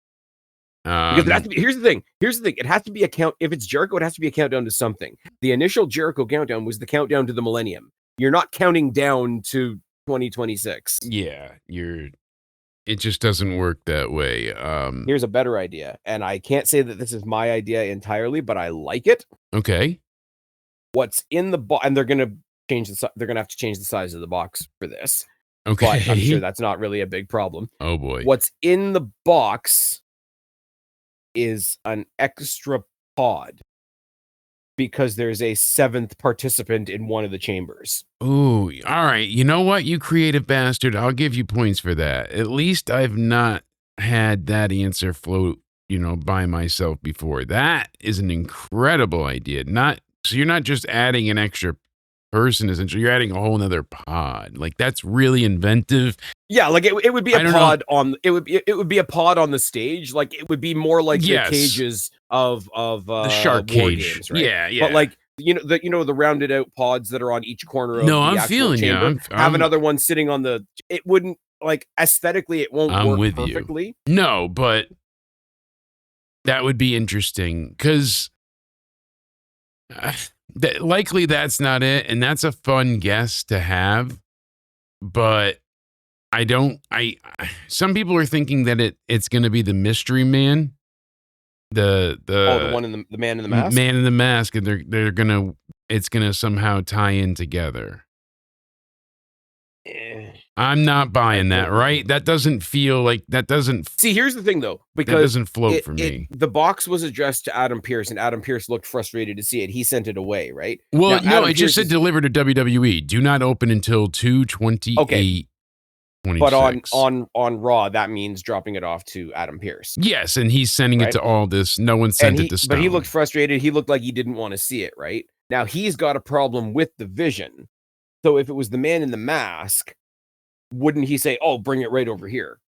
Because it has to be, here's the thing. It has to be a count. If it's Jericho, it has to be a countdown to something. The initial Jericho countdown was the countdown to the millennium. You're not counting down to 2026. Yeah, it just doesn't work that way. Here's a better idea, and I can't say that this is my idea entirely, but I like it. Okay. What's in the box, and they're gonna have to change the size of the box for this. Okay. But I'm sure that's not really a big problem. Oh boy. What's in the box is an extra pod, because there's a 7th participant in one of the chambers. Ooh, all right. You know what, you creative bastard? I'll give you points for that. At least I've not had that answer float, by myself before. That is an incredible idea. So you're not just adding an extra person, essentially. You're adding a whole nother pod. Like, that's really inventive. Yeah, like it would be a pod on it would be a pod on the stage. Like, it would be more like the cages of the shark cage, games, right? Yeah. But like the rounded out pods that are on each corner of the I'm actual feeling chamber. Have another one sitting on the. It wouldn't, like, aesthetically, it won't work perfectly. No, but that would be interesting, because likely that's not it, and that's a fun guess to have. But some people are thinking that it's going to be the Mystery Man, the one in the man in the mask, man in the mask, and it's gonna somehow tie in together. I'm not buying that, right? That doesn't feel like See, here's the thing, though, because that doesn't float for me. The box was addressed to Adam Pearce, and Adam Pearce looked frustrated to see it. He sent it away, right? Well, no, it just said delivered to WWE. Do not open until 2/28. Okay. 26. But on Raw, that means dropping it off to Adam Pearce. Yes, and he's sending it to all this. No one sent it to Stone. But he looked frustrated. He looked like he didn't want to see it, right? Now, he's got a problem with the vision. So if it was the man in the mask, wouldn't he say, "Oh, bring it right over here"?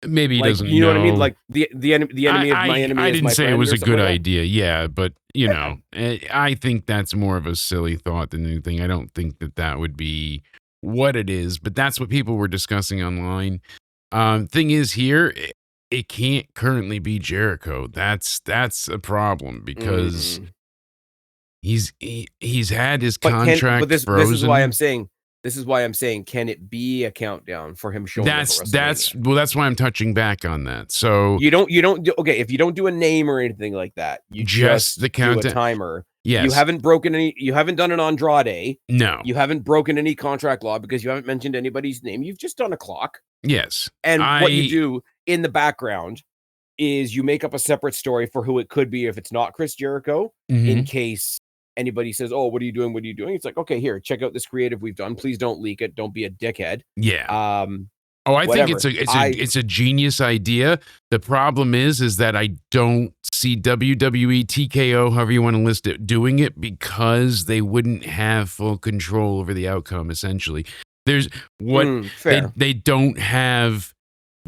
Maybe he doesn't know. You know what I mean? Like, the enemy of my enemy. I didn't say it was a good idea. Yeah, but I think that's more of a silly thought than anything. I don't think that would be what it is, but that's what people were discussing online. Thing is, here it can't currently be Jericho. That's a problem, because he's had his contract frozen. This is why I'm saying. This is why I'm saying, can it be a countdown for him showing up at WrestleMania? That's why I'm touching back on that. So you don't do, okay, if you don't do a name or anything like that, you just the countdown, do a timer. Yes. You haven't done an Andrade. No. You haven't broken any contract law, because you haven't mentioned anybody's name. You've just done a clock. Yes. And what you do in the background is you make up a separate story for who it could be if it's not Chris Jericho, in case anybody says, "Oh, what are you doing? What are you doing?" It's like, okay, here, check out this creative we've done. Please don't leak it. Don't be a dickhead. Yeah. I think it's a genius idea. The problem is that I don't see WWE, TKO, however you want to list it, doing it, because they wouldn't have full control over the outcome. Essentially, there's they don't have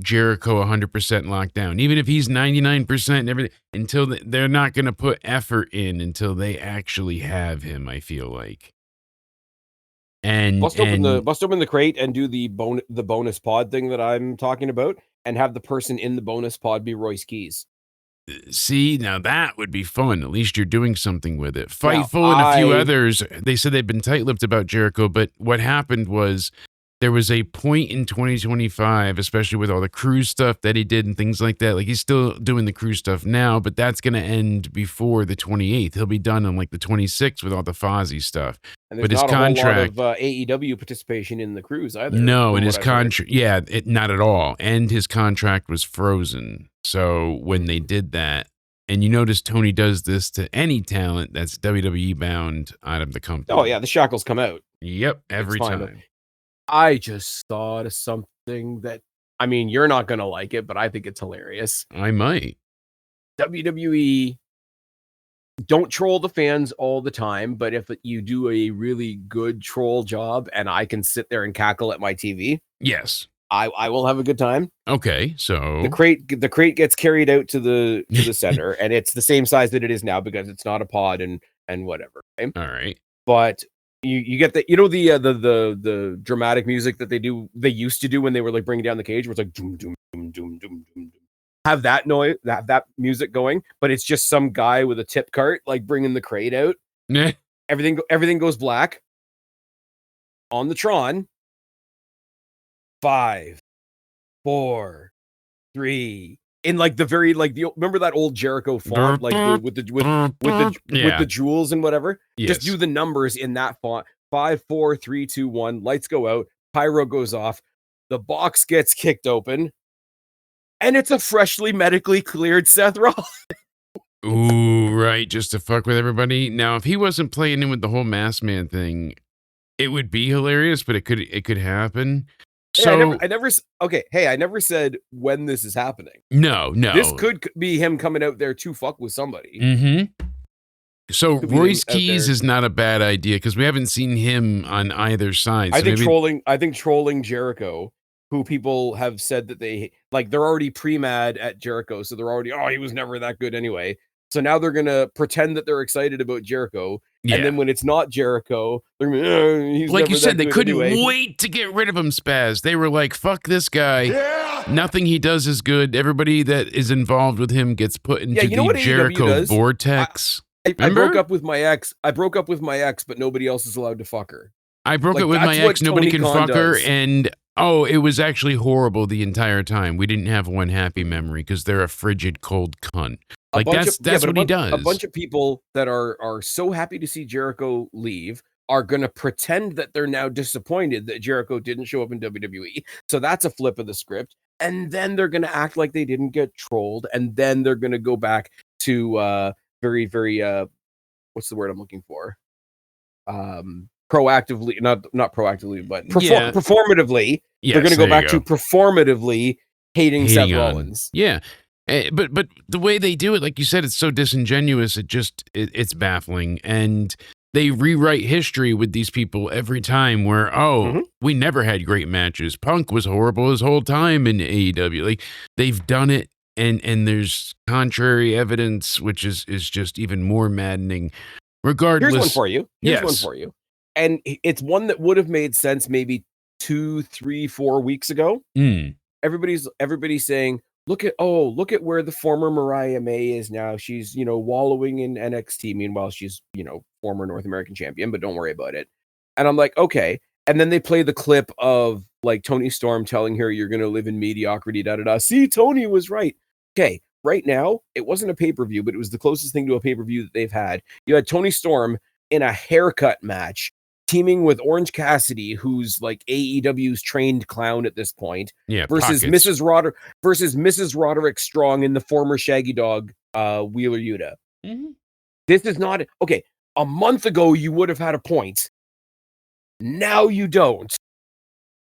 Jericho 100% locked down, even if he's 99% and everything, until they're not going to put effort in until they actually have him, I feel like. And bust open the crate and do the bonus pod thing that I'm talking about, and have the person in the bonus pod be Royce Keys. See, now that would be fun. At least you're doing something with it. Fightful and a few others, they said they've been tight-lipped about Jericho, but what happened was there was a point in 2025, especially with all the cruise stuff that he did and things like that. Like he's still doing the cruise stuff now, but that's going to end before the 28th. He'll be done on like the 26th with all the Fozzy stuff. And there's But his not contract, a whole lot of AEW participation in the cruise either. no, and his contract, yeah, not at all. And his contract was frozen. So when they did that, and you notice Tony does this to any talent that's WWE bound out of the company. Oh yeah, the shackles come out. Yep, every time. I just thought of something that, I mean, you're not going to like it, but I think it's hilarious. I might. WWE, don't troll the fans all the time, but if you do a really good troll job and I can sit there and cackle at my TV, yes, I will have a good time. Okay, so the crate gets carried out to the center, and it's the same size that it is now because it's not a pod and whatever. Okay? All right, but you get the dramatic music that they used to do when they were like bringing down the cage, where it's like doom doom doom doom doom doom. Have that noise, that music going, but it's just some guy with a tip cart like bringing the crate out. Everything goes black on the Tron. 5, 4, 3. In like the very remember that old Jericho font like with the jewels and whatever. Yes. Just do the numbers in that font. 5, 4, 3, 2, 1. Lights go out. Pyro goes off. The box gets kicked open. And it's a freshly medically cleared Seth Rollins. Ooh, right. Just to fuck with everybody. Now, if he wasn't playing in with the whole Masked Man thing, it would be hilarious, but it could happen. So I never said when this is happening. No. This could be him coming out there to fuck with somebody. Mm-hmm. So Royce Keys is not a bad idea because we haven't seen him on either side. So I think trolling Jericho, who people have said that they're already pre-mad at Jericho, so they're already, he was never that good anyway. So now they're gonna pretend that they're excited about Jericho, and then when it's not Jericho, they're gonna he's like you said, they couldn't anyway. wait to get rid of him. Spaz, they were like, "Fuck this guy! Yeah! Nothing he does is good. Everybody that is involved with him gets put into the Jericho vortex." I broke up with my ex. But nobody else is allowed to fuck her. I broke up with my ex. Nobody can fuck her, and it was actually horrible the entire time. We didn't have one happy memory because they're a frigid, cold cunt. Like that's what he does. A bunch of people that are so happy to see Jericho leave are going to pretend that they're now disappointed that Jericho didn't show up in WWE. So that's a flip of the script. And then they're going to act like they didn't get trolled. And then they're going to go back to very, very, what's the word I'm looking for? Proactively, not proactively, but performatively. They're going to go back to performatively hating Seth Rollins. Yeah. But the way they do it, like you said, it's so disingenuous. It's baffling. And they rewrite history with these people every time where, we never had great matches. Punk was horrible his whole time in AEW. Like they've done it. And there's contrary evidence, which is just even more maddening. Regardless. Here's one for you. And it's one that would have made sense maybe 2, 3, 4 weeks ago. Everybody's saying, look at where the former Mariah May is now. She's, wallowing in NXT. Meanwhile, she's, former North American champion, but don't worry about it. And I'm like, okay. And then they play the clip of like Tony Storm telling her you're going to live in mediocrity, See, Tony was right. Okay. Right now, it wasn't a pay-per-view, but it was the closest thing to a pay-per-view that they've had. You had Tony Storm in a haircut match, teaming with Orange Cassidy, who's like AEW's trained clown at this point, versus Mrs. Roderick Strong in the former Shaggy Dog Wheeler Yuta. Mm-hmm. This is not okay. A month ago, you would have had a point. Now you don't.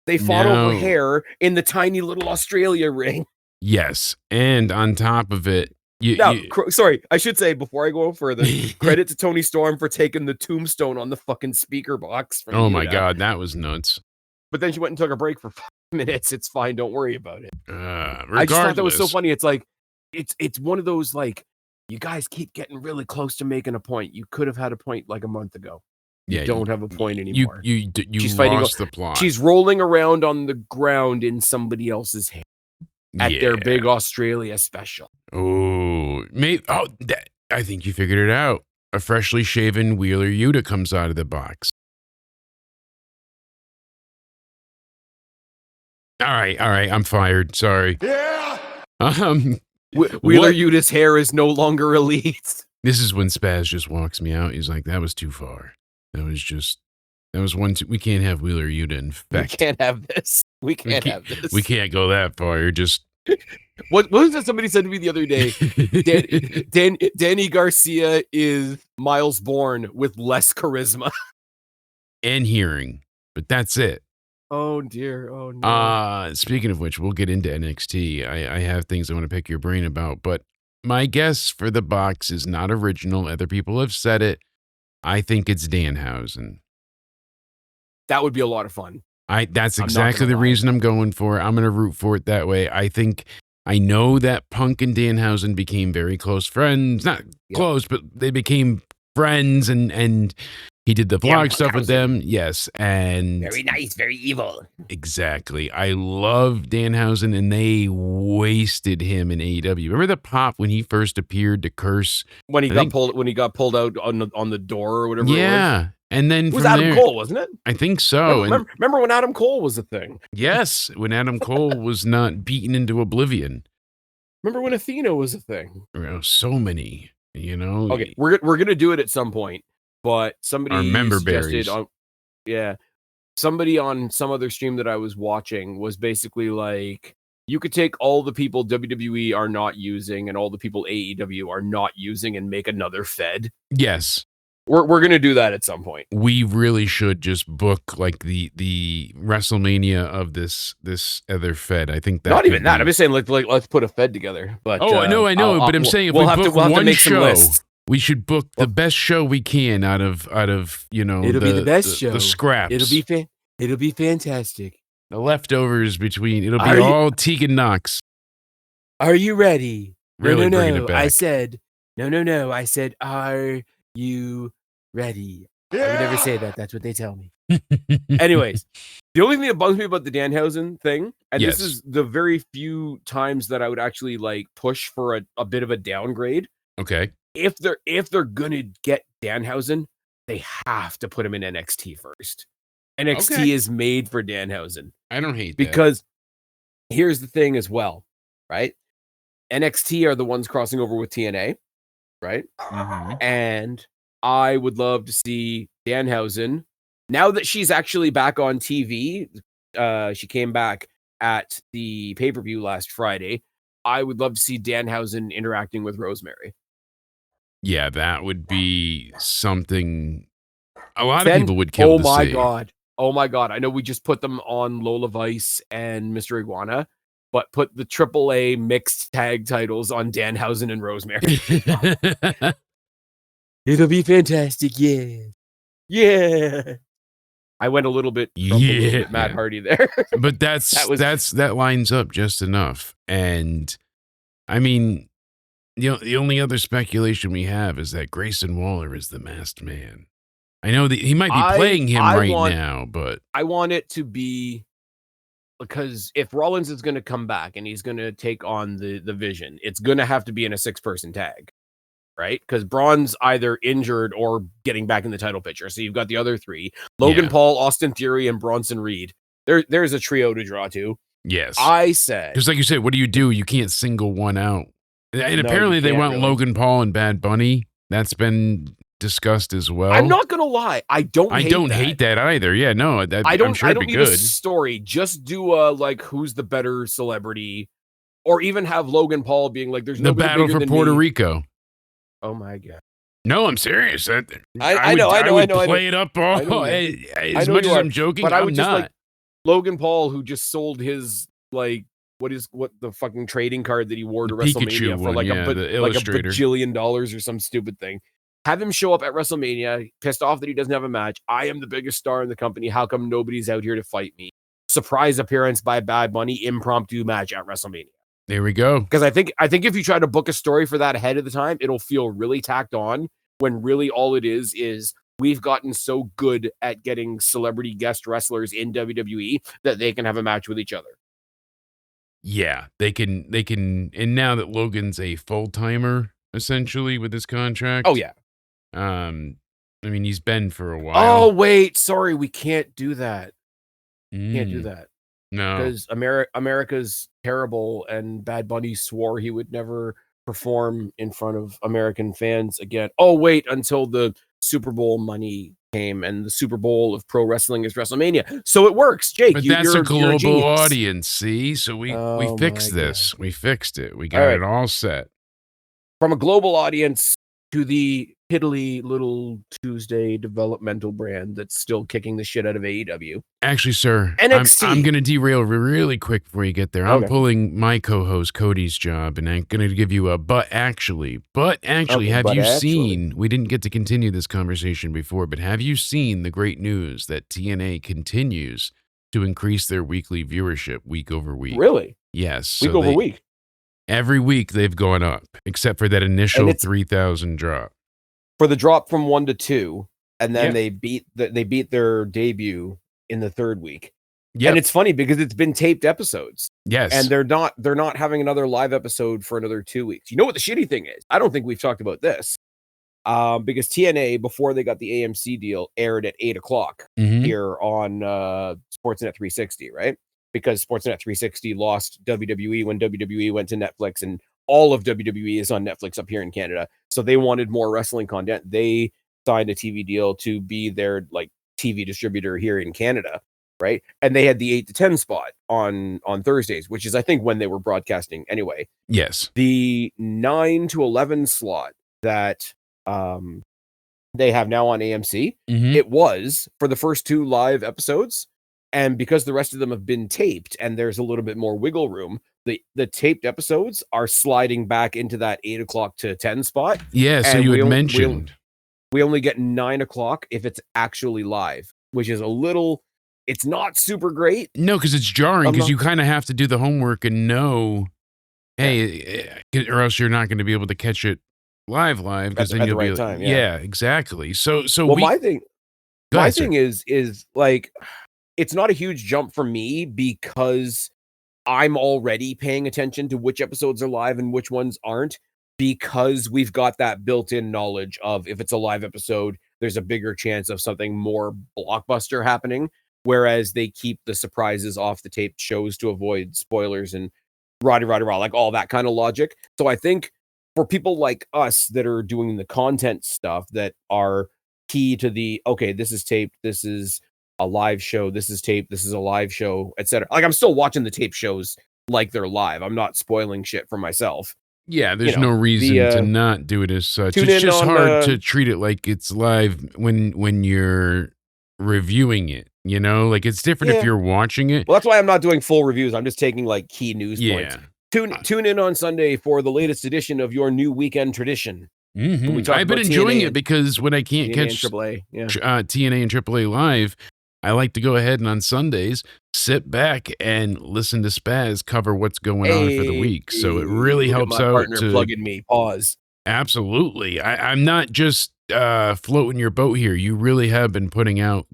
They fought over hair in the tiny little Australia ring. Yes, and on top of it, sorry, I should say before I go further, credit to Tony Storm for taking the tombstone on the fucking speaker box. Oh my God, that was nuts. But then she went and took a break for 5 minutes. It's fine, don't worry about it. I just thought that was so funny. It's like, it's one of those like, you guys keep getting really close to making a point. You could have had a point like a month ago. You don't have a point anymore. You lost the plot. She's rolling around on the ground in somebody else's hair at their big Australia special. Oh, I think you figured it out. A freshly shaven Wheeler Yuta comes out of the box. All right. I'm fired. Sorry. Yeah. Wheeler Yuta's hair is no longer elite. This is when Spaz just walks me out. He's like, that was too far. That was one too, we can't have Wheeler Yuta infect. We can't have this. We can't go that far. You're just... What was that somebody said to me the other day? Danny Garcia is Miles Bourne with less charisma. And hearing. But that's it. Oh, dear. Oh, no. Speaking of which, we'll get into NXT. I have things I want to pick your brain about, but my guess for the box is not original. Other people have said it. I think it's Danhausen. That would be a lot of fun. That's exactly the reason I'm going for it. I'm going to root for it that way. I know that Punk and Danhausen became very close friends. Not close, but they became friends, and he did the vlog stuff with them. Yes, and... Very nice, very evil. Exactly. I love Danhausen, and they wasted him in AEW. Remember the pop when he first appeared to curse? When he got pulled out on the door or whatever it was? And then it was Adam Cole, wasn't it? I think so. Remember when Adam Cole was a thing? Yes, when Adam Cole was not beaten into oblivion. Remember when Athena was a thing? So many, Okay, we're gonna do it at some point, but somebody suggested somebody on some other stream that I was watching was basically like, you could take all the people WWE are not using and all the people AEW are not using and make another Fed. Yes. We're gonna do that at some point. We really should just book like the WrestleMania of this other Fed. I think that not even that. I'm just saying like let's put a Fed together. But I know. But I'm saying if we'll we have book to one make show, some lists. We should book the best show we can out of It'll be the best show. The scraps. It'll be fantastic. The leftovers it'll be all Tegan Knox. Are you ready? Really no. bring it back. I said no. I said, are you ready? Yeah. I would never say that. That's what they tell me. Anyways, the only thing that bugs me about the Danhausen thing, and this is the very few times that I would actually like push for a bit of a downgrade. Okay. If they're gonna get Danhausen, they have to put him in NXT first. NXT is made for Danhausen. I don't hate that. Because here's the thing as well, right? NXT are the ones crossing over with TNA, right? Mm-hmm. And I would love to see Danhausen. Now that she's actually back on TV, she came back at the pay-per-view last Friday. I would love to see Danhausen interacting with Rosemary. Yeah, that would be something a lot of people would kill to see. Oh my God. I know we just put them on Lola Vice and Mr. Iguana, but put the AAA mixed tag titles on Danhausen and Rosemary. It'll be fantastic. Yeah. I went a little bit Matt Hardy there. But that lines up just enough. And I mean, the only other speculation we have is that Grayson Waller is the masked man. I know that he might be playing him now, but I want it to be, because if Rollins is going to come back and he's going to take on the Vision, it's going to have to be in a 6-person tag, right? Because Braun's either injured or getting back in the title picture. So you've got the other three: Logan Paul, Austin Theory, and Bronson Reed. There's a trio to draw to. Yes, I said, just like you said, what do? You can't single one out. And apparently they want Logan Paul and Bad Bunny. That's been discussed as well. I'm not gonna lie, I don't hate that either. Yeah, no, I'm sure it'd be good. A story. Just do like who's the better celebrity, or even have Logan Paul being like, "There's the battle for Puerto Rico." Oh my God! No, I'm serious. I would play it up all as much as I'm joking. But I would I'm just not. like Logan Paul, who just sold his like what the fucking trading card that he wore to WrestleMania for like $1 bajillion or some stupid thing. Have him show up at WrestleMania, pissed off that he doesn't have a match. I am the biggest star in the company. How come nobody's out here to fight me? Surprise appearance by Bad Bunny, impromptu match at WrestleMania. There we go. Because I think if you try to book a story for that ahead of the time, it'll feel really tacked on, when really all it is we've gotten so good at getting celebrity guest wrestlers in WWE that they can have a match with each other. Yeah, they can, and now that Logan's a full-timer, essentially, with his contract. Oh, yeah. I mean, he's been for a while. Oh, wait. Sorry, we can't do that. Can't do that. No. because America's terrible, and Bad Bunny swore he would never perform in front of American fans again. Oh, wait until the Super Bowl money came, and the Super Bowl of pro wrestling is WrestleMania. So it works, Jake. But that's a You're a global genius. audience, see? So we Oh fixed my this. God. We fixed it. We All got right. it all set. From a global audience to the piddly little Tuesday developmental brand that's still kicking the shit out of AEW. Actually, sir, NXT. I'm going to derail really quick before you get there. I'm Okay. pulling my co-host Cody's job, and I'm going to give you a but actually. Okay, Have but you actually. seen? We didn't get to continue this conversation before, but have you seen the great news that TNA continues to increase their weekly viewership week over week? Really? Yes. Week over week. Every week they've gone up, except for that initial it's- 3,000 drop. For the drop from 1 to 2, and then Yeah. they beat their debut in the third week. Yeah. And it's funny because it's been taped episodes. Yes. And they're not having another live episode for another 2 weeks. You know what the shitty thing is? I don't think we've talked about this. Because TNA, before they got the AMC deal, aired at 8:00 Mhm. here on Sportsnet 360, right? Because Sportsnet 360 lost WWE when WWE went to Netflix, and all of WWE is on Netflix up here in Canada. So they wanted more wrestling content. They signed a TV deal to be their like TV distributor here in Canada, right? And they had the 8 to 10 spot on Thursdays, which is I think when they were broadcasting anyway. Yes. The 9 to 11 slot that they have now on AMC, Mhm. it was for the first 2 live episodes, and because the rest of them have been taped and there's a little bit more wiggle room, the taped episodes are sliding back into that 8:00 to 10 spot. Yeah, so And you we had on- we on- mentioned. We only get 9:00 if it's actually live, which is a little. It's not super great. No, because it's jarring, I'm because not- you kind of have to do the homework and know, hey, or else you're not going to be able to catch it live, because then at the you'll be right like, time, yeah. exactly. So Well, we, my thing go my ahead, sir. thing is like, it's not a huge jump for me because I'm already paying attention to which episodes are live and which ones aren't, because we've got that built-in knowledge of if it's a live episode, there's a bigger chance of something more blockbuster happening, whereas they keep the surprises off the taped shows to avoid spoilers and rah, like all that kind of logic. So I think for people like us that are doing the content stuff that are key to the, okay, this is taped, this is a live show, this is taped, this is a live show, etc. Like I'm still watching the tape shows like they're live. I'm not spoiling shit for myself. Yeah, there's you know, no reason the, to not do it as such. tune It's in just on, hard to treat it like it's live when you're reviewing it. You know, like it's different if Yeah. you're watching it. Well, that's why I'm not doing full reviews. I'm just taking like key news points. Yeah. Tune in on Sunday for the latest edition of your new weekend tradition. Mhm. we talk I've been about enjoying TNA it because when I can't TNA and catch AAA. Yeah. TNA and AAA live, I like to go ahead and on Sundays sit back and listen to Spaz cover what's going on for the week. So it really Look at helps my out partner to plugging me. Pause. absolutely. I'm not just floating your boat here. You really have been putting out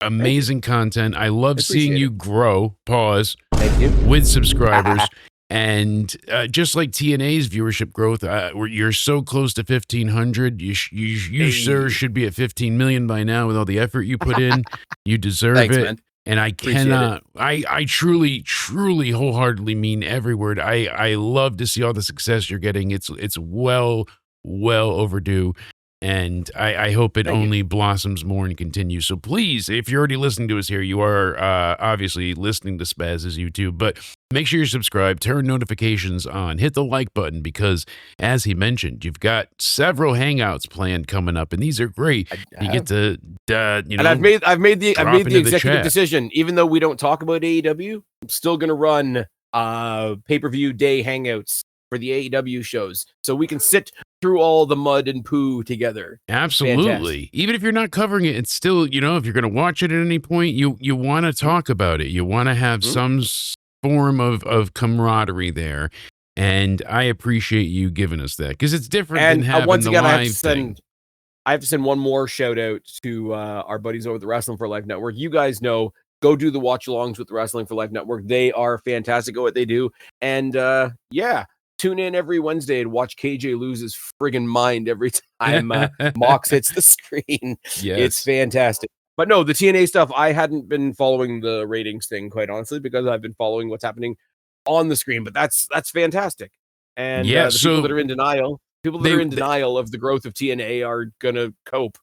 amazing content. I love seeing appreciate you grow. Pause. Thank you. With subscribers. And just like TNA's viewership growth, you're so close to 1,500. You sir, should be at 15 million by now with all the effort you put in. You deserve Thanks, it. man. And I Appreciate cannot, I truly, truly, wholeheartedly mean every word. I love to see all the success you're getting. It's well overdue. And I hope it Thank you. only blossoms more and continues. So please, if you're already listening to us here, you are obviously listening to Spaz's YouTube, but make sure you're subscribed, turn notifications on, hit the like button, because as he mentioned, you've got several hangouts planned coming up, and these are great. You get to, And I've made the drop into the executive chat. decision. Even though we don't talk about AEW, I'm still gonna run pay-per-view day hangouts for the AEW shows, so we can sit through all the mud and poo together. Absolutely. Fantastic. Even if you're not covering it, it's still, if you're going to watch it at any point, you want to talk about it. You want to have some form of camaraderie there. And I appreciate you giving us that, because it's different than having once the again, live thing. I have to send one more shout out to our buddies over at the Wrestling for Life Network. You guys know, go do the watch alongs with the Wrestling for Life Network. They are fantastic at what they do. And tune in every Wednesday and watch KJ lose his friggin' mind every time Mox hits the screen. Yes. It's fantastic. But no, the TNA stuff, I hadn't been following the ratings thing, quite honestly, because I've been following what's happening on the screen. But that's fantastic. And Yeah, the people that so are in denial, of the growth of TNA are gonna cope.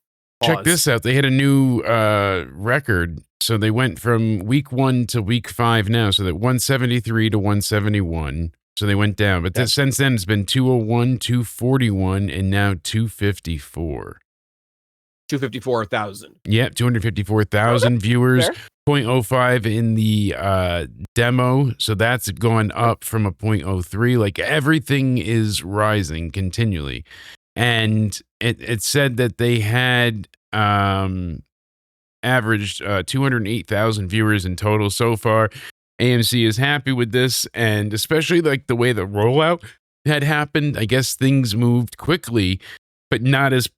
check this out. They hit a new record. So they went from week 1 to week 5 now. So that 173 to 171. So they went down. But since then, it's been 201, 241, and now 254. 254,000. Yeah, 254,000 viewers. Fair. 0.05 in the demo. So that's going up from a 0.03. Like everything is rising continually. And it said that they had averaged 208,000 viewers in total so far. AMC is happy with this, and especially like the way the rollout had happened. I guess things moved quickly, but not as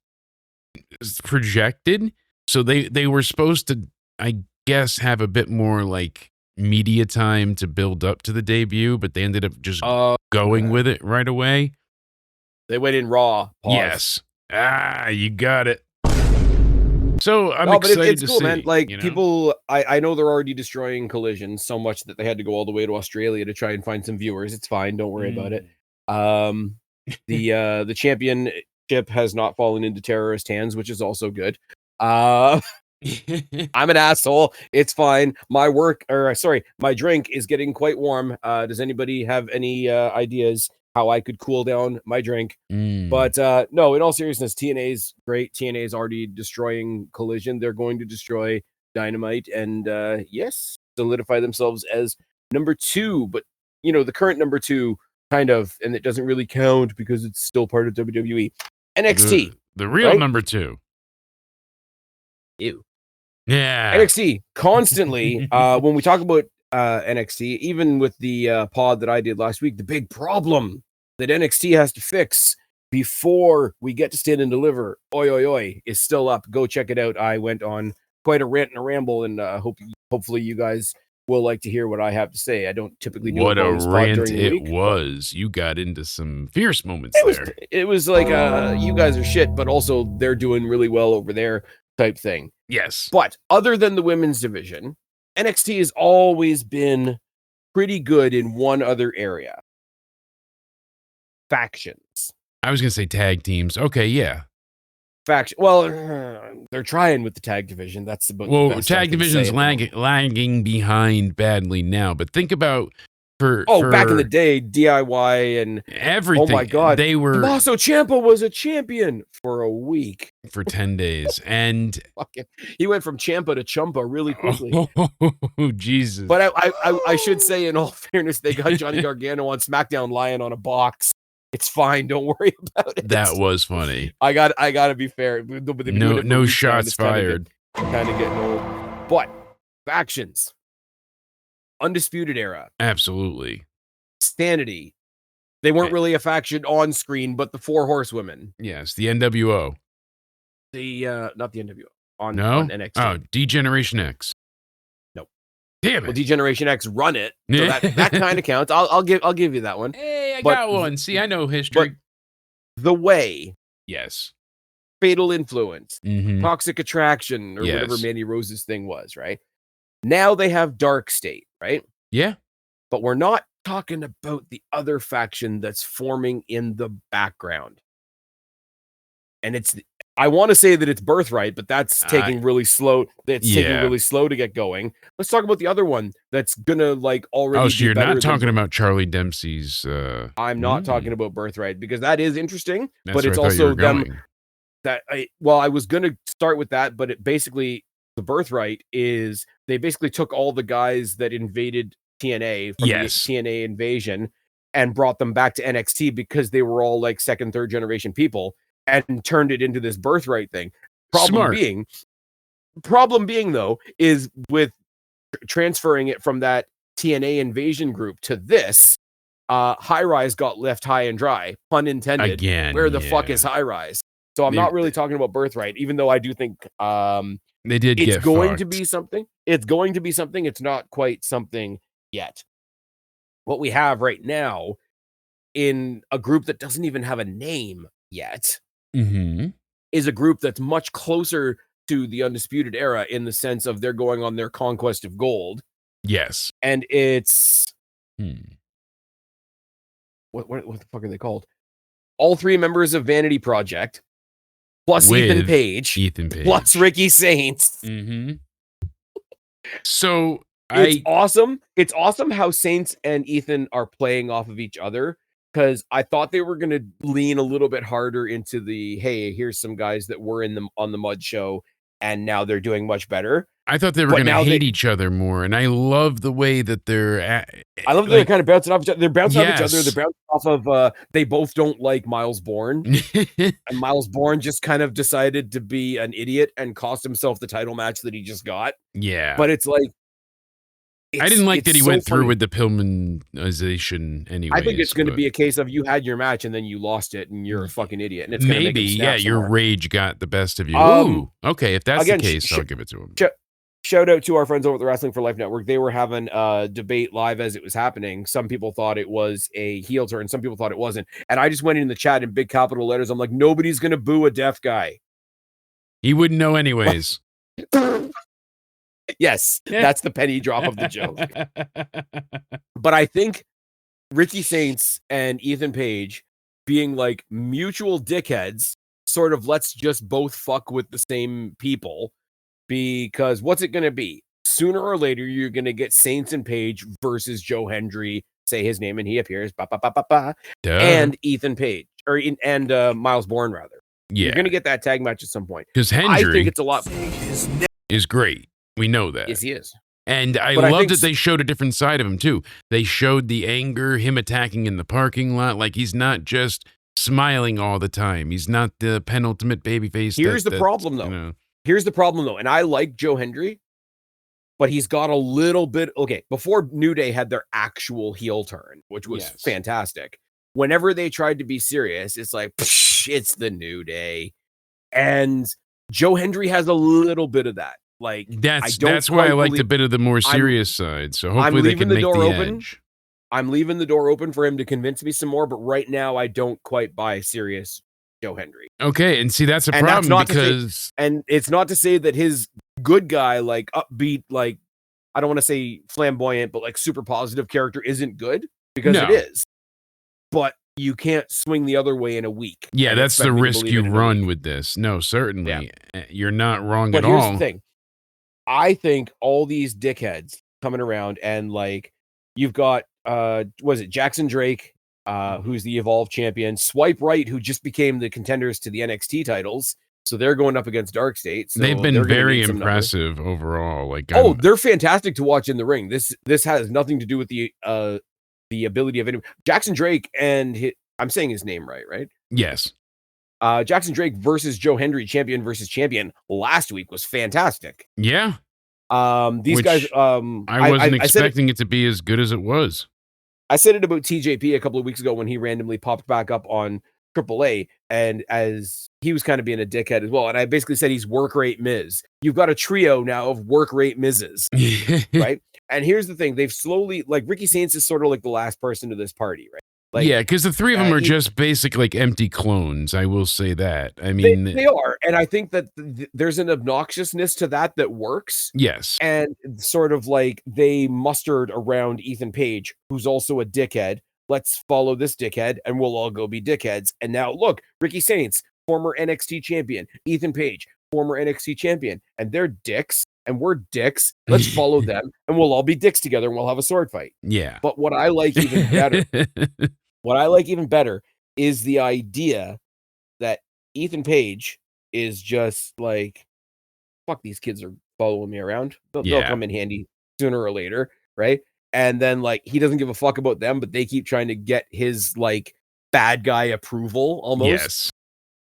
projected. So they were supposed to, I guess, have a bit more like media time to build up to the debut, but they ended up just going with it right away. They went in raw. Pause. Yes. You got it. So I'm excited it's to cool, see, man. Like you know? people, I know they're already destroying Collision so much that they had to go all the way to Australia to try and find some viewers. It's fine, don't worry about it. The championship has not fallen into terrorist hands, which is also good. I'm an asshole. It's fine. My drink is getting quite warm. Does anybody have any ideas how I could cool down my drink? But no, in all seriousness, TNA's great. TNA's already destroying Collision. They're going to destroy Dynamite and yes, solidify themselves as number 2. But you know, the current number 2 kind of, and it doesn't really count because it's still part of WWE. NXT, the real right? number 2. Ew. Yeah. NXT constantly. When we talk about NXT, even with the pod that I did last week, the big problem that NXT has to fix before we get to Stand and Deliver, oi oi oi, is still up. Go check it out. I went on quite a rant and a ramble, and hopefully you guys will like to hear what I have to say. I don't typically do what it a on the spot rant during the it week. was. You got into some fierce moments there. It was like you guys are shit, but also they're doing really well over there type thing. Yes. But other than the women's division, NXT has always been pretty good in one other area. Factions. I was going to say tag teams. Okay, yeah. Well, they're trying with the tag division. That's about the best tag division's lagging behind badly now. But think about for back in the day, DIY and everything. Oh my God, they were. Tommaso Ciampa was a champion for a week, for 10 days, and he went from Ciampa to Chumpa really quickly. Oh Jesus! But I should say, in all fairness, they got Johnny Gargano on SmackDown lying on a box. It's fine. Don't worry about it. That was funny. I got to be fair. No shots fired. Kind of getting old. But factions. Undisputed Era. Absolutely. Sanity. They weren't really a faction on screen, but the 4 Horsewomen. Yes, the NWO. Not the NWO. On NXT. Oh, D-Generation X. Nope. Damn it. Well, D-Generation X run it. So that kind of counts. I'll give you that one. Hey, I got one. See, I know history. But The Way. Yes. Fatal Influence. Mm-hmm. Toxic Attraction, or whatever Mandy Rose's thing was, right? Now they have Dark State, right? Yeah. But we're not talking about the other faction that's forming in the background. And I want to say that it's Birthright, but that's taking really slow. Taking really slow to get going. Let's talk about the other one that's gonna already. Oh, so you're not talking about Charlie Dempsey's. I'm not talking about Birthright because that is interesting, that's but it's also them. I was gonna start with that, but it basically the Birthright is they basically took all the guys that invaded TNA from the TNA invasion and brought them back to NXT because they were all like 2nd, 3rd generation people and turned it into this Birthright thing. Problem being though is with transferring it from that TNA invasion group to this, High Rise got left high and dry, pun intended. Again, where the fuck is High Rise? So I'm not really talking about Birthright, even though I do think they did. It's going to be something. It's going to be something. It's not quite something yet. What we have right now in a group that doesn't even have a name yet is a group that's much closer to the Undisputed Era in the sense of they're going on their conquest of gold. Yes. And it's Hmm. what the fuck are they called? All 3 members of Vanity Project, plus With Ethan Page, plus Ricky Saints. Mm-hmm. So it's awesome. It's awesome how Saints and Ethan are playing off of each other, because I thought they were going to lean a little bit harder into the, hey, here's some guys that were on the Mud Show, and now they're doing much better. I thought they were going to hate each other more, and I love the way that I love that they're kind of bouncing off each other. They're bouncing off each other. They're bouncing off of, they both don't like Miles Bourne. And Miles Bourne just kind of decided to be an idiot and cost himself the title match that he just got. Yeah. But it's like, I didn't like that he went through with the Pillmanization anyway. I think it's going to be a case of you had your match and then you lost it and you're a fucking idiot. And it's going to make him snap your rage got the best of you. Okay, if that's the case, I'll give it to him. Shout out to our friends over at the Wrestling for Life Network. They were having a debate live as it was happening. Some people thought it was a heel turn. Some people thought it wasn't. And I just went in the chat in big capital letters. I'm like, nobody's going to boo a deaf guy. He wouldn't know anyways. Yes, that's the penny drop of the joke. But I think Ricky Saints and Ethan Page being like mutual dickheads, sort of let's just both fuck with the same people, because what's it going to be? Sooner or later, you're going to get Saints and Page versus Joe Hendry, say his name and he appears, and Ethan Page, and Miles Bourne, rather. Yeah. You're going to get that tag match at some point. Because Hendry, I think it's a lot. Is great. We know that. Yes, he is. And I love that they showed a different side of him, too. They showed the anger, him attacking in the parking lot. Like, he's not just smiling all the time. He's not the penultimate babyface. Here's the problem, though. You know. Here's the problem, though. And I like Joe Hendry, but he's got a little bit... Okay, before New Day had their actual heel turn, which was fantastic. Whenever they tried to be serious, it's like, it's the New Day. And Joe Hendry has a little bit of that. Like, that's why I liked a bit of the more serious side. So hopefully they can make the edge. I'm leaving the door open for him to convince me some more, but right now I don't quite buy serious Joe Hendry. Okay, and see that's a problem because and it's not to say that his good guy, like upbeat, like I don't want to say flamboyant, but like super positive character isn't good, because it is. But you can't swing the other way in a week. Yeah, that's the risk you run with this. No, certainly. Yeah. You're not wrong at all. But here's the thing. I think all these dickheads coming around, and like you've got was it Jackson Drake, who's the Evolve champion, Swipe Right, who just became the contenders to the NXT titles, so they're going up against Dark State. So they've been very impressive overall. Like, they're fantastic to watch in the ring. This has nothing to do with the ability of anyone. Jackson Drake and I'm saying his name right? Yes. Jackson Drake versus Joe Hendry, champion versus champion, last week was fantastic. Yeah. These guys. I wasn't expecting it to be as good as it was. I said it about TJP a couple of weeks ago when he randomly popped back up on AAA, and as he was kind of being a dickhead as well. And I basically said he's work rate Miz. You've got a trio now of work rate Miz's, right? And here's the thing: they've slowly, like Ricky Saints is sort of like the last person to this party, right? Like, yeah, because the three of them are just basic, like empty clones. I will say that. I mean, they are, and I think that there's an obnoxiousness to that works. Yes, and sort of like they mustered around Ethan Page, who's also a dickhead. Let's follow this dickhead, and we'll all go be dickheads. And now look, Ricky Saints, former NXT champion, Ethan Page, former NXT champion, and they're dicks, and we're dicks. Let's follow them, and we'll all be dicks together, and we'll have a sword fight. Yeah. But what I like even better, is the idea that Ethan Page is just like, fuck, these kids are following me around. They'll come in handy sooner or later, right? And then like he doesn't give a fuck about them, but they keep trying to get his like bad guy approval almost. Yes.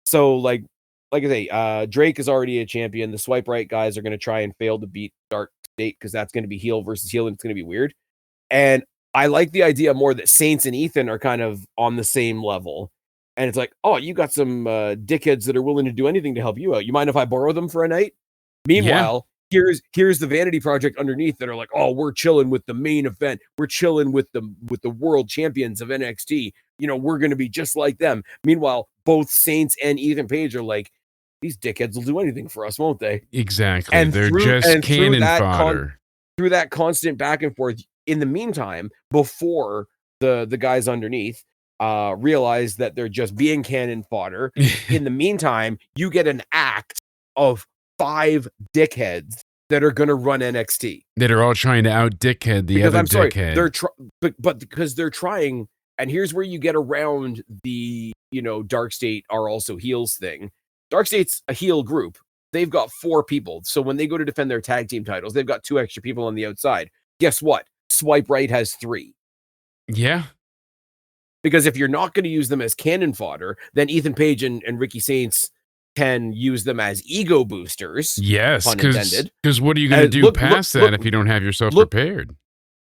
So like I say, Drake is already a champion. The Swipe Right guys are going to try and fail to beat Dark State, because that's going to be heel versus heel, and it's going to be weird. And I like the idea more that Saints and Ethan are kind of on the same level. And it's like, oh, you got some dickheads that are willing to do anything to help you out. You mind if I borrow them for a night? Meanwhile, here's the Vanity Project underneath that are like, oh, we're chilling with the main event. We're chilling with the world champions of NXT. You know, we're going to be just like them. Meanwhile, both Saints and Ethan Page are like, these dickheads will do anything for us, won't they? Exactly. And They're through just cannon fodder. through that constant back and forth, in the meantime, before the guys underneath realize that they're just being cannon fodder, in the meantime, you get an act of 5 dickheads that are going to run NXT. That are all trying to out dickhead the other dickhead. They're but because they're trying, and here's where you get around the, Dark State are also heels thing. Dark State's a heel group. They've got 4 people. So when they go to defend their tag team titles, they've got 2 extra people on the outside. Guess what? Swipe Right has 3. Yeah. Because if you're not going to use them as cannon fodder, then Ethan Page and Ricky Saints can use them as ego boosters. Yes, pun intended. Because what are you going to do past that if you don't have yourself prepared?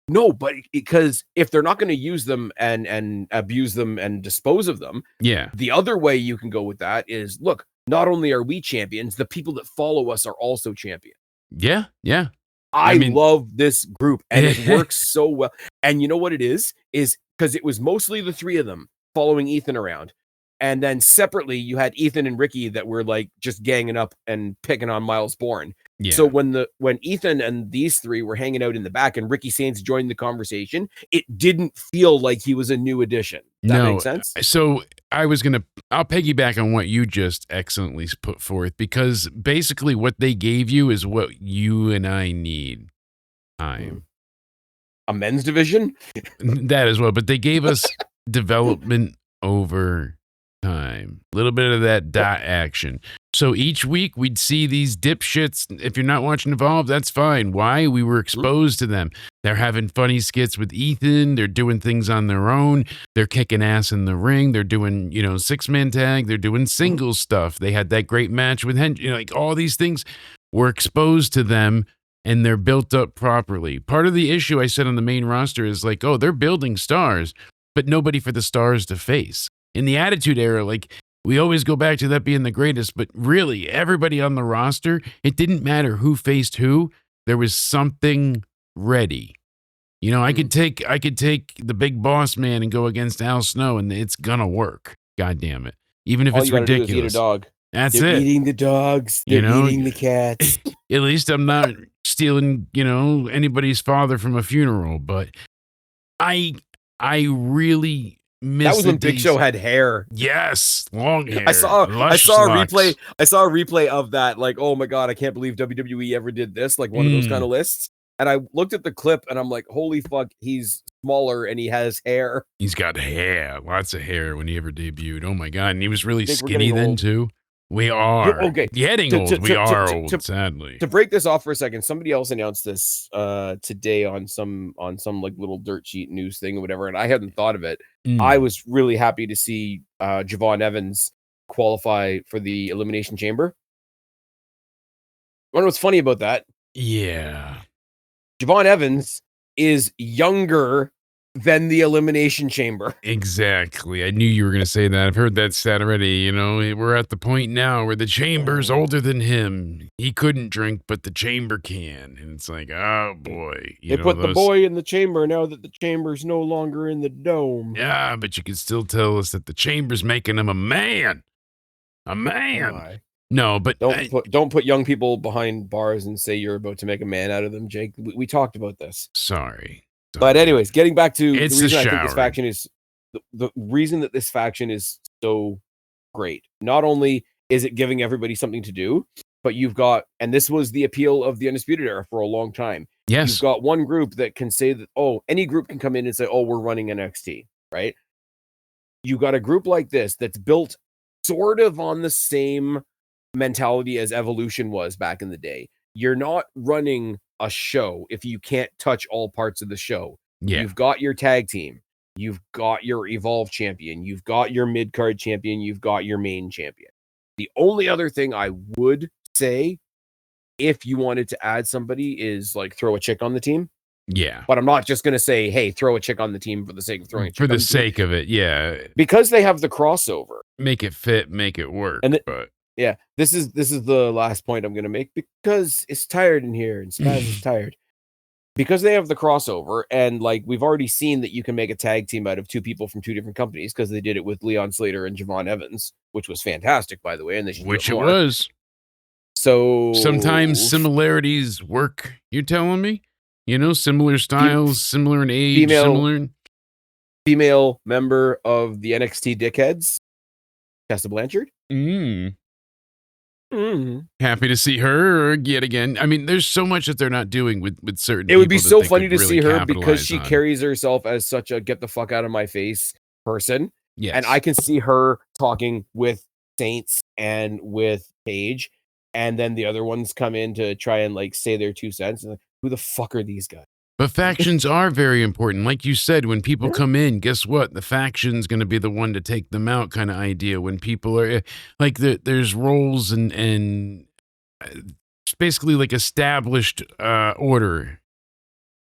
No, but because if they're not going to use them and abuse them and dispose of them, the other way you can go with that is, look, not only are we champions, the people that follow us are also champions. Yeah. I love this group, and it works so well. And you know what it is because it was mostly the 3 of them following Ethan around. And then separately, you had Ethan and Ricky that were like just ganging up and picking on Miles Bourne. Yeah. So when Ethan and these 3 were hanging out in the back and Ricky Saints joined the conversation, it didn't feel like he was a new addition. That makes sense? So I'll piggyback on what you just excellently put forth, because basically what they gave you is what you and I need. A men's division? That as well, but they gave us development over time. A little bit of that dot action. So each week we'd see these dipshits. If you're not watching Evolve, that's fine. Why? We were exposed to them. They're having funny skits with Ethan. They're doing things on their own. They're kicking ass in the ring. They're doing, 6-man tag. They're doing singles stuff. They had that great match with Henry. Like all these things were exposed to them, and they're built up properly. Part of the issue I said on the main roster is like, oh, they're building stars, but nobody for the stars to face. In the Attitude Era, like, we always go back to that being the greatest, but really, everybody on the roster, it didn't matter who faced who. There was something ready. I could take the Big Boss Man and go against Al Snow, and it's gonna work. God damn it! Even if it's ridiculous. Do is eat a dog. They're eating the dogs. They're eating the cats. At least I'm not stealing, anybody's father from a funeral. But I really miss. That was when Big Show had hair. Yes, long hair. I saw a replay. I saw a replay of that. Like, oh my god, I can't believe WWE ever did this. Like one of those kind of lists. And I looked at the clip and I'm like, holy fuck, he's smaller and he has hair. He's got hair, lots of hair when he ever debuted. Oh my god, and he was really skinny then too. We are getting old. We are old, sadly. To break this off for a second, somebody else announced this today on some like little dirt sheet news thing or whatever, and I hadn't thought of it. I was really happy to see Javon Evans qualify for the Elimination Chamber. You wonder what's funny about that? Yeah. Javon Evans is younger than the Elimination Chamber. Exactly. I knew you were going to say that. I've heard that stat already. We're at the point now where the Chamber's older than him. He couldn't drink, but the Chamber can. And it's like, oh boy. They put the boy in the Chamber now that the Chamber's no longer in the dome. Yeah, but you can still tell us that the Chamber's making him a man. A man. Oh, no, but don't put young people behind bars and say you're about to make a man out of them, Jake. We talked about this. Sorry. But anyways, getting back to the reason I think this faction is the reason that this faction is so great. Not only is it giving everybody something to do, but you've got, and this was the appeal of the Undisputed Era for a long time. Yes. You've got one group that can say that, any group can come in and say, we're running NXT, right? You got a group like this that's built sort of on the same mentality as Evolution was back in the day. You're not running a show if you can't touch all parts of the show. Yeah. You've got your tag team, you've got your Evolve champion, you've got your mid-card champion, you've got your main champion. The only other thing I would say, if you wanted to add somebody, is like throw a chick on the team. Yeah. But I'm not just going to say, hey, throw a chick on the team for the sake of throwing a chick for the sake of it. Yeah. Because they have the crossover. Make it fit, make it work. But yeah, this is the last point I'm going to make, because it's tired in here and Spaz is tired. because they have the crossover, and like we've already seen that you can make a tag team out of two people from two different companies because they did it with Leon Slater and Javon Evans, which was fantastic, by the way, and they should Which do it more. was. So Sometimes similarities work, you're telling me? You know, similar styles, similar in age, similar. Female member of the NXT Dickheads, Tessa Blanchard. Happy to see her yet again. I mean, there's so much that they're not doing with certain. It would be so funny to really see her because she on. carries herself as such a get the fuck out of my face person. Yes. And I can see her talking with Saints and with Paige, and then the other ones come in to try and like say their 2 cents. And like, who the fuck are these guys? But factions are very important. Like you said, when people come in, guess what? The faction's going to be the one to take them out kind of idea. When people are like, there's roles and it's basically like established order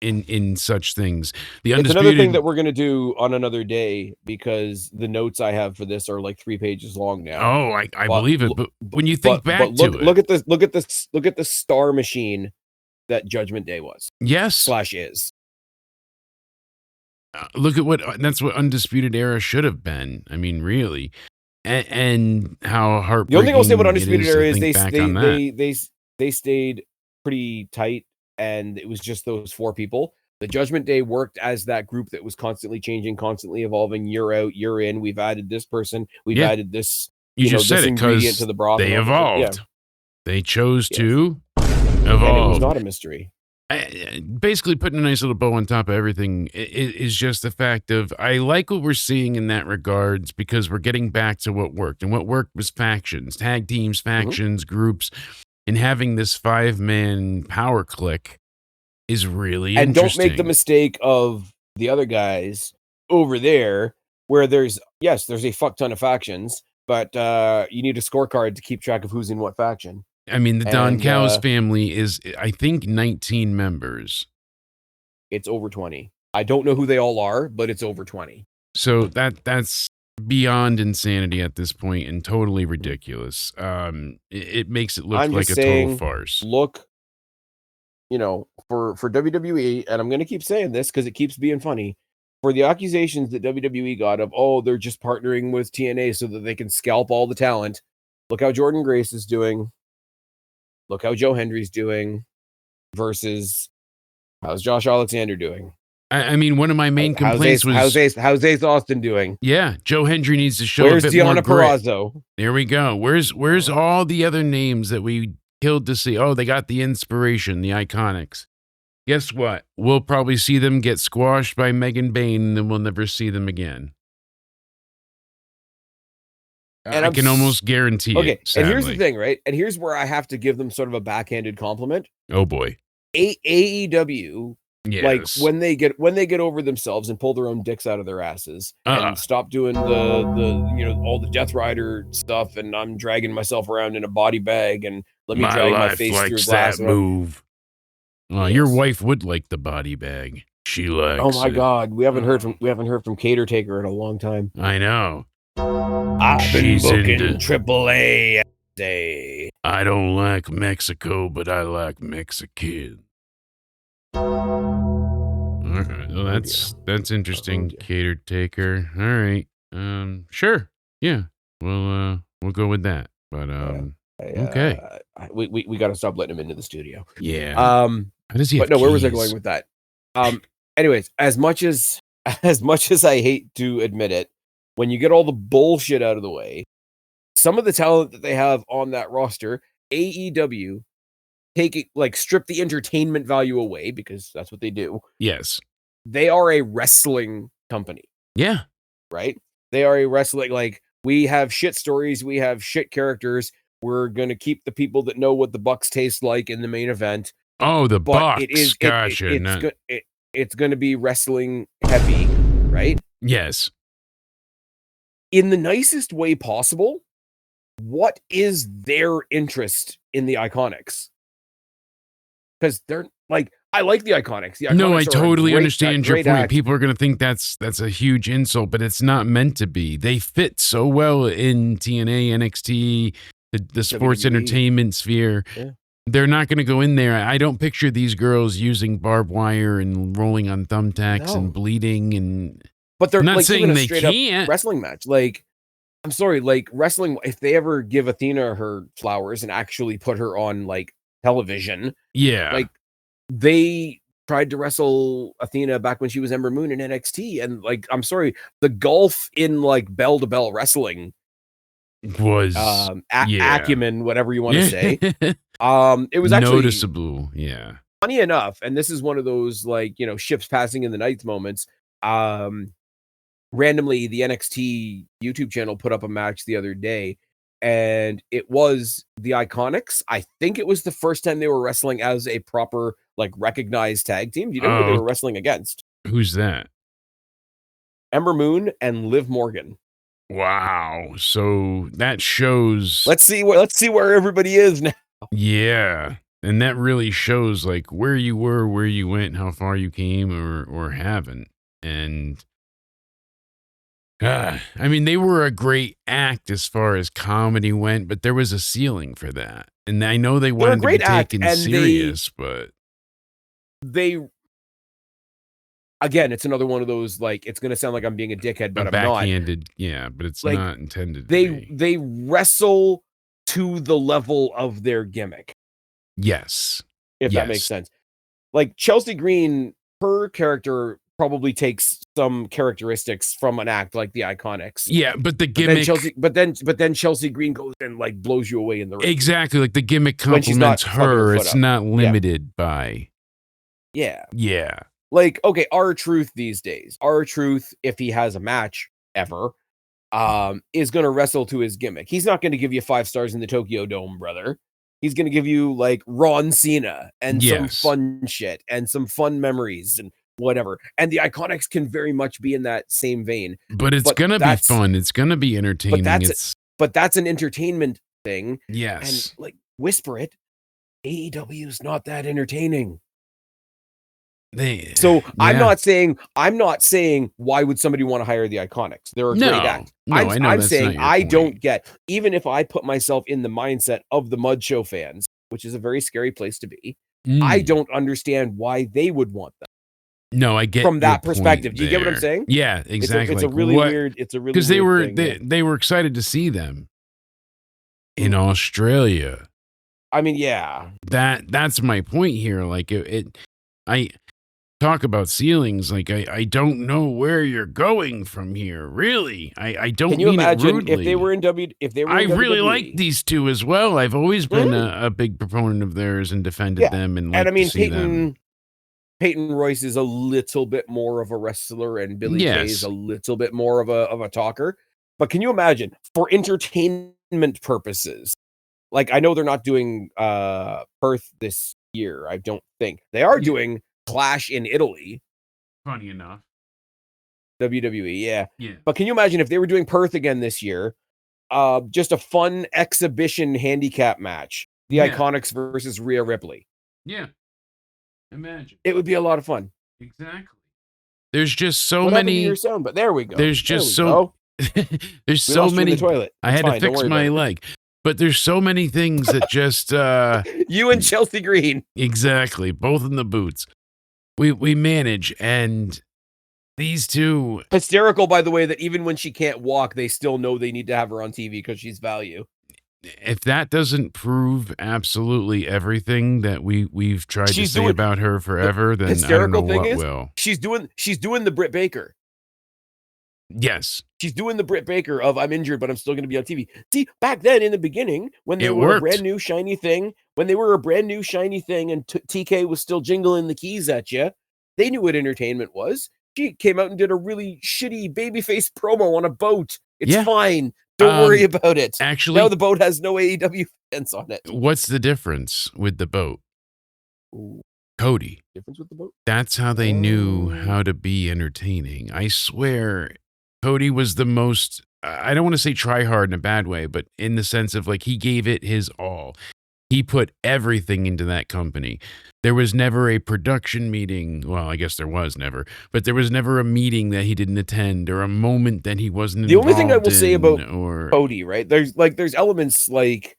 in such things. It's another thing that we're going to do on another day because the notes I have for this are like 3 pages long now. Oh, I believe it. But when you think back to it, look at the star machine that Judgment Day was. Yes. / is. Look at that's what Undisputed Era should have been. I mean, really. And how heartbreaking. The only thing I'll say about Undisputed Era is they stayed pretty tight, and it was just those 4 people. The Judgment Day worked as that group that was constantly changing, constantly evolving, year out, year in. We've added this person, we've added this, you just this said ingredient to the broth. They evolved. Yeah. They chose to evolve. And it was not a mystery. Basically, putting a nice little bow on top of everything is just the fact of I like what we're seeing in that regards because we're getting back to what worked. And what worked was factions, tag teams, factions, groups, and having this 5-man power clique is really and interesting. Don't make the mistake of the other guys over there where there's a fuck ton of factions, but you need a scorecard to keep track of who's in what faction. I mean, the Don Callis family is, I think, 19 members. It's over 20. I don't know who they all are, but it's over 20. So that's beyond insanity at this point and totally ridiculous. It makes it look like a total farce. Look, for WWE, and I'm going to keep saying this because it keeps being funny, for the accusations that WWE got of, they're just partnering with TNA so that they can scalp all the talent. Look how Jordan Grace is doing. Look how Joe Hendry's doing versus how's Josh Alexander doing? I mean, one of my main complaints was how's Ace Austin doing? Yeah, Joe Hendry needs to show Where's a bit Deonna more grit. Purrazzo? There we go. Where's all the other names that we killed to see? Oh, they got the inspiration, the Iconics. Guess what? We'll probably see them get squashed by Megan Bain, and then we'll never see them again. And I can almost guarantee it. Okay, sadly. And here's the thing, right? And here's where I have to give them sort of a backhanded compliment. Oh boy, AEW, like when they get over themselves and pull their own dicks out of their asses and stop doing the all the Death Rider stuff, and I'm dragging myself around in a body bag and let me drag my face through glass. That move. Your wife would like the body bag. She likes. Oh my God, we haven't heard from Cater Taker in a long time. I know. I've been booking AAA. I don't like Mexico, but I like Mexican. All right, well, that's interesting. Cater Taker. All right. Sure. Yeah. We'll go with that. But okay. We got to stop letting him into the studio. Yeah. How does he have But no, where was I keys? going with that? Anyways, as much as I hate to admit it, when you get all the bullshit out of the way, some of the talent that they have on that roster, AEW, strip the entertainment value away because that's what they do. Yes. They are a wrestling company. Yeah. Right? They are a wrestling, we have shit stories, we have shit characters. We're going to keep the people that know what the Bucks taste like in the main event. Oh, the Bucks. It's going to be wrestling heavy, right? Yes. In the nicest way possible, what is their interest in the Iconics? Because they're I like the Iconics. No, I totally understand your point. People are going to think that's a huge insult, but it's not meant to be. They fit so well in TNA, NXT, the sports entertainment sphere. Yeah. They're not going to go in there. I don't picture these girls using barbed wire and rolling on thumbtacks and bleeding. And but they're I'm not like saying even a they straight can't. up wrestling match. Like, I'm sorry, like wrestling. If they ever give Athena her flowers and actually put her on like television, Yeah. like they tried to wrestle Athena back when she was Ember Moon in NXT, and like, I'm sorry, the gulf in like bell to bell wrestling was acumen, whatever you want to say. It was actually noticeable. Yeah. Funny enough, and this is one of those like, you know, ships passing in the night moments. Randomly, the NXT YouTube channel put up a match the other day, and it was the Iconics. I think it was the first time they were wrestling as a proper, like, recognized tag team. Do you know who they were wrestling against? Who's that? Ember Moon and Liv Morgan. Wow. So that shows. Let's see where everybody is now. Yeah. And that really shows like where you were, where you went, how far you came or haven't. And I mean, they were a great act as far as comedy went, but there was a ceiling for that. And I know they wanted to be taken serious, but they again, it's another one of those, like, it's going to sound like I'm being a dickhead, but I'm backhanded, yeah, but it's like, not intended to be. They wrestle to the level of their gimmick. Yes. If that makes sense. Like Chelsea Green, her character probably takes some characteristics from an act like the Iconics. Yeah, but the gimmick. But then Chelsea Green goes and like blows you away in the ring. Exactly, like the gimmick complements her. It's not limited by. Yeah. Yeah. Like, okay, R-Truth these days. R-Truth, if he has a match ever, is going to wrestle to his gimmick. He's not going to give you 5 stars in the Tokyo Dome, brother. He's going to give you like Ron Cena and some fun shit and some fun memories and whatever. And the Iconics can very much be in that same vein. But it's going to be fun. It's going to be entertaining. But that's an entertainment thing. Yes. And like, whisper it, AEW is not that entertaining. I'm not saying why would somebody want to hire the Iconics? They're a great act. I'm saying I don't get, even if I put myself in the mindset of the Mud Show fans, which is a very scary place to be, I don't understand why they would want them. No, I get from that perspective. Do you get what I'm saying? Yeah, exactly. It's a really weird. It's a really because they were excited to see them in Australia. I mean, yeah. That's my point here. Like I talk about ceilings. Like I don't know where you're going from here. Really, I don't. Can you imagine if they were in I really like these two as well. I've always been a big proponent of theirs and defended them. And I mean, Peyton Royce is a little bit more of a wrestler, and Billy Kay is a little bit more of a talker. But can you imagine, for entertainment purposes? Like, I know they're not doing Perth this year. I don't think they are doing Clash in Italy. Funny enough, WWE, yeah. But can you imagine if they were doing Perth again this year? Just a fun exhibition handicap match: the Iconics versus Rhea Ripley. Yeah. Imagine. It would be a lot of fun. Exactly. There's just so many. Your sound, but there we go. There's just there's so many. In the toilet. I had to fix my leg, but there's so many things that just. You and Chelsea Green. Exactly, both in the boots. We manage, and these two hysterical. By the way, that even when she can't walk, they still know they need to have her on TV because she's value. If that doesn't prove absolutely everything that we've tried to say about her forever, then I don't know what will. She's doing the Britt Baker. Yes. She's doing the Britt Baker of I'm injured, but I'm still going to be on TV. See, back then in the beginning, when they were a brand new shiny thing, and TK was still jingling the keys at you, they knew what entertainment was. She came out and did a really shitty babyface promo on a boat. It's fine. Don't worry about it. Actually, now the boat has no AEW fence on it. What's the difference with the boat? Ooh. Cody. Difference with the boat? That's how they knew how to be entertaining. I swear, Cody was the most, I don't want to say try hard in a bad way, but in the sense of like he gave it his all. He put everything into that company. There was never a production meeting. Well, I guess there was never, but there was never a meeting that he didn't attend or a moment that he wasn't involved in. The only thing I will say about Cody, right? There's elements like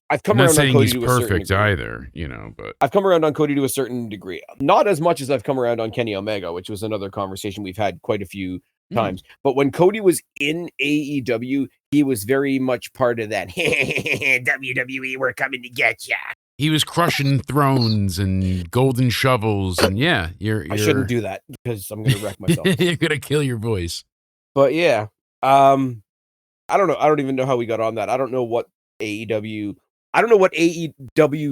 I've come I'm not around on saying Cody he's to a certain perfect degree. either, but I've come around on Cody to a certain degree. Not as much as I've come around on Kenny Omega, which was another conversation we've had quite a few times. But when Cody was in AEW, he was very much part of that WWE, we're coming to get ya. He was crushing thrones and golden shovels, and yeah, I shouldn't do that because I'm going to wreck myself. You're gonna kill your voice. But yeah, I don't know. I don't even know how we got on that. I don't know what AEW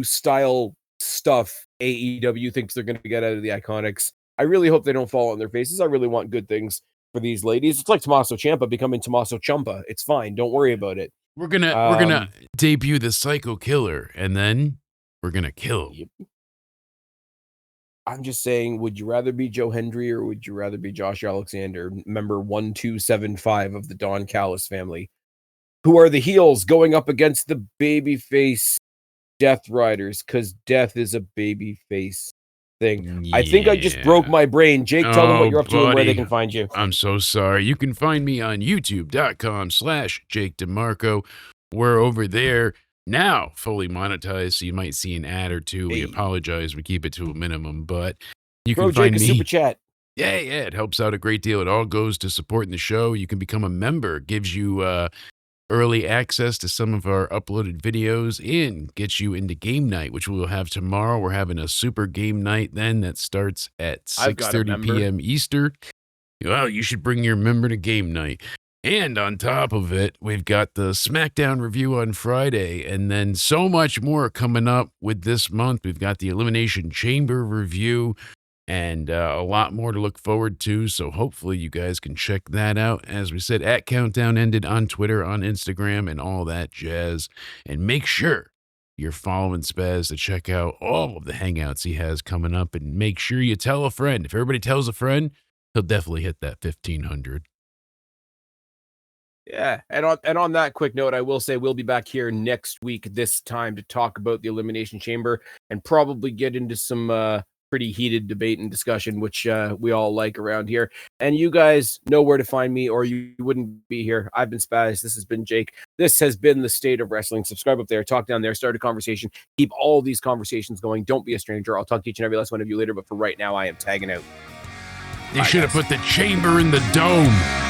style stuff AEW thinks they're going to get out of the Iconics. I really hope they don't fall on their faces. I really want good things for these ladies. It's like Tommaso Ciampa becoming Tommaso Ciampa. It's fine. Don't worry about it. We're gonna debut the Psycho Killer, and then we're gonna kill him. Yep. I'm just saying, would you rather be Joe Hendry or would you rather be Josh Alexander, member 1275 of the Don Callis family, who are the heels going up against the babyface Death Riders, because Death is a babyface thing. Yeah. I think I just broke my brain. Jake, tell them what you're up to and where they can find you. I'm so sorry. You can find me on youtube.com/Jake DeMarco. We're over there now, fully monetized, so you might see an ad or two. We apologize. We keep it to a minimum, but you can find me. Super chat. Yeah, it helps out a great deal. It all goes to supporting the show. You can become a member. Gives you early access to some of our uploaded videos and gets you into game night, which we'll have tomorrow. We're having a super game night then that starts at 6:30 p.m. Eastern. Well, you should bring your member to game night. And on top of it, we've got the SmackDown review on Friday, and then so much more coming up with this month. We've got the Elimination Chamber review and a lot more to look forward to, so hopefully you guys can check that out. As we said, at Countdown Ended on Twitter, on Instagram, and all that jazz. And make sure you're following Spaz to check out all of the hangouts he has coming up, and make sure you tell a friend. If everybody tells a friend, he'll definitely hit that 1,500. Yeah, and on that quick note, I will say we'll be back here next week this time to talk about the Elimination Chamber and probably get into some pretty heated debate and discussion, which we all like around here. And you guys know where to find me, or you wouldn't be here. I've been Spaz. This has been Jake. This has been The State of Wrestling. Subscribe up there, talk down there, start a conversation. Keep all these conversations going. Don't be a stranger. I'll talk to each and every last one of you later, but for right now, I am tagging out. They should have put the chamber in the dome.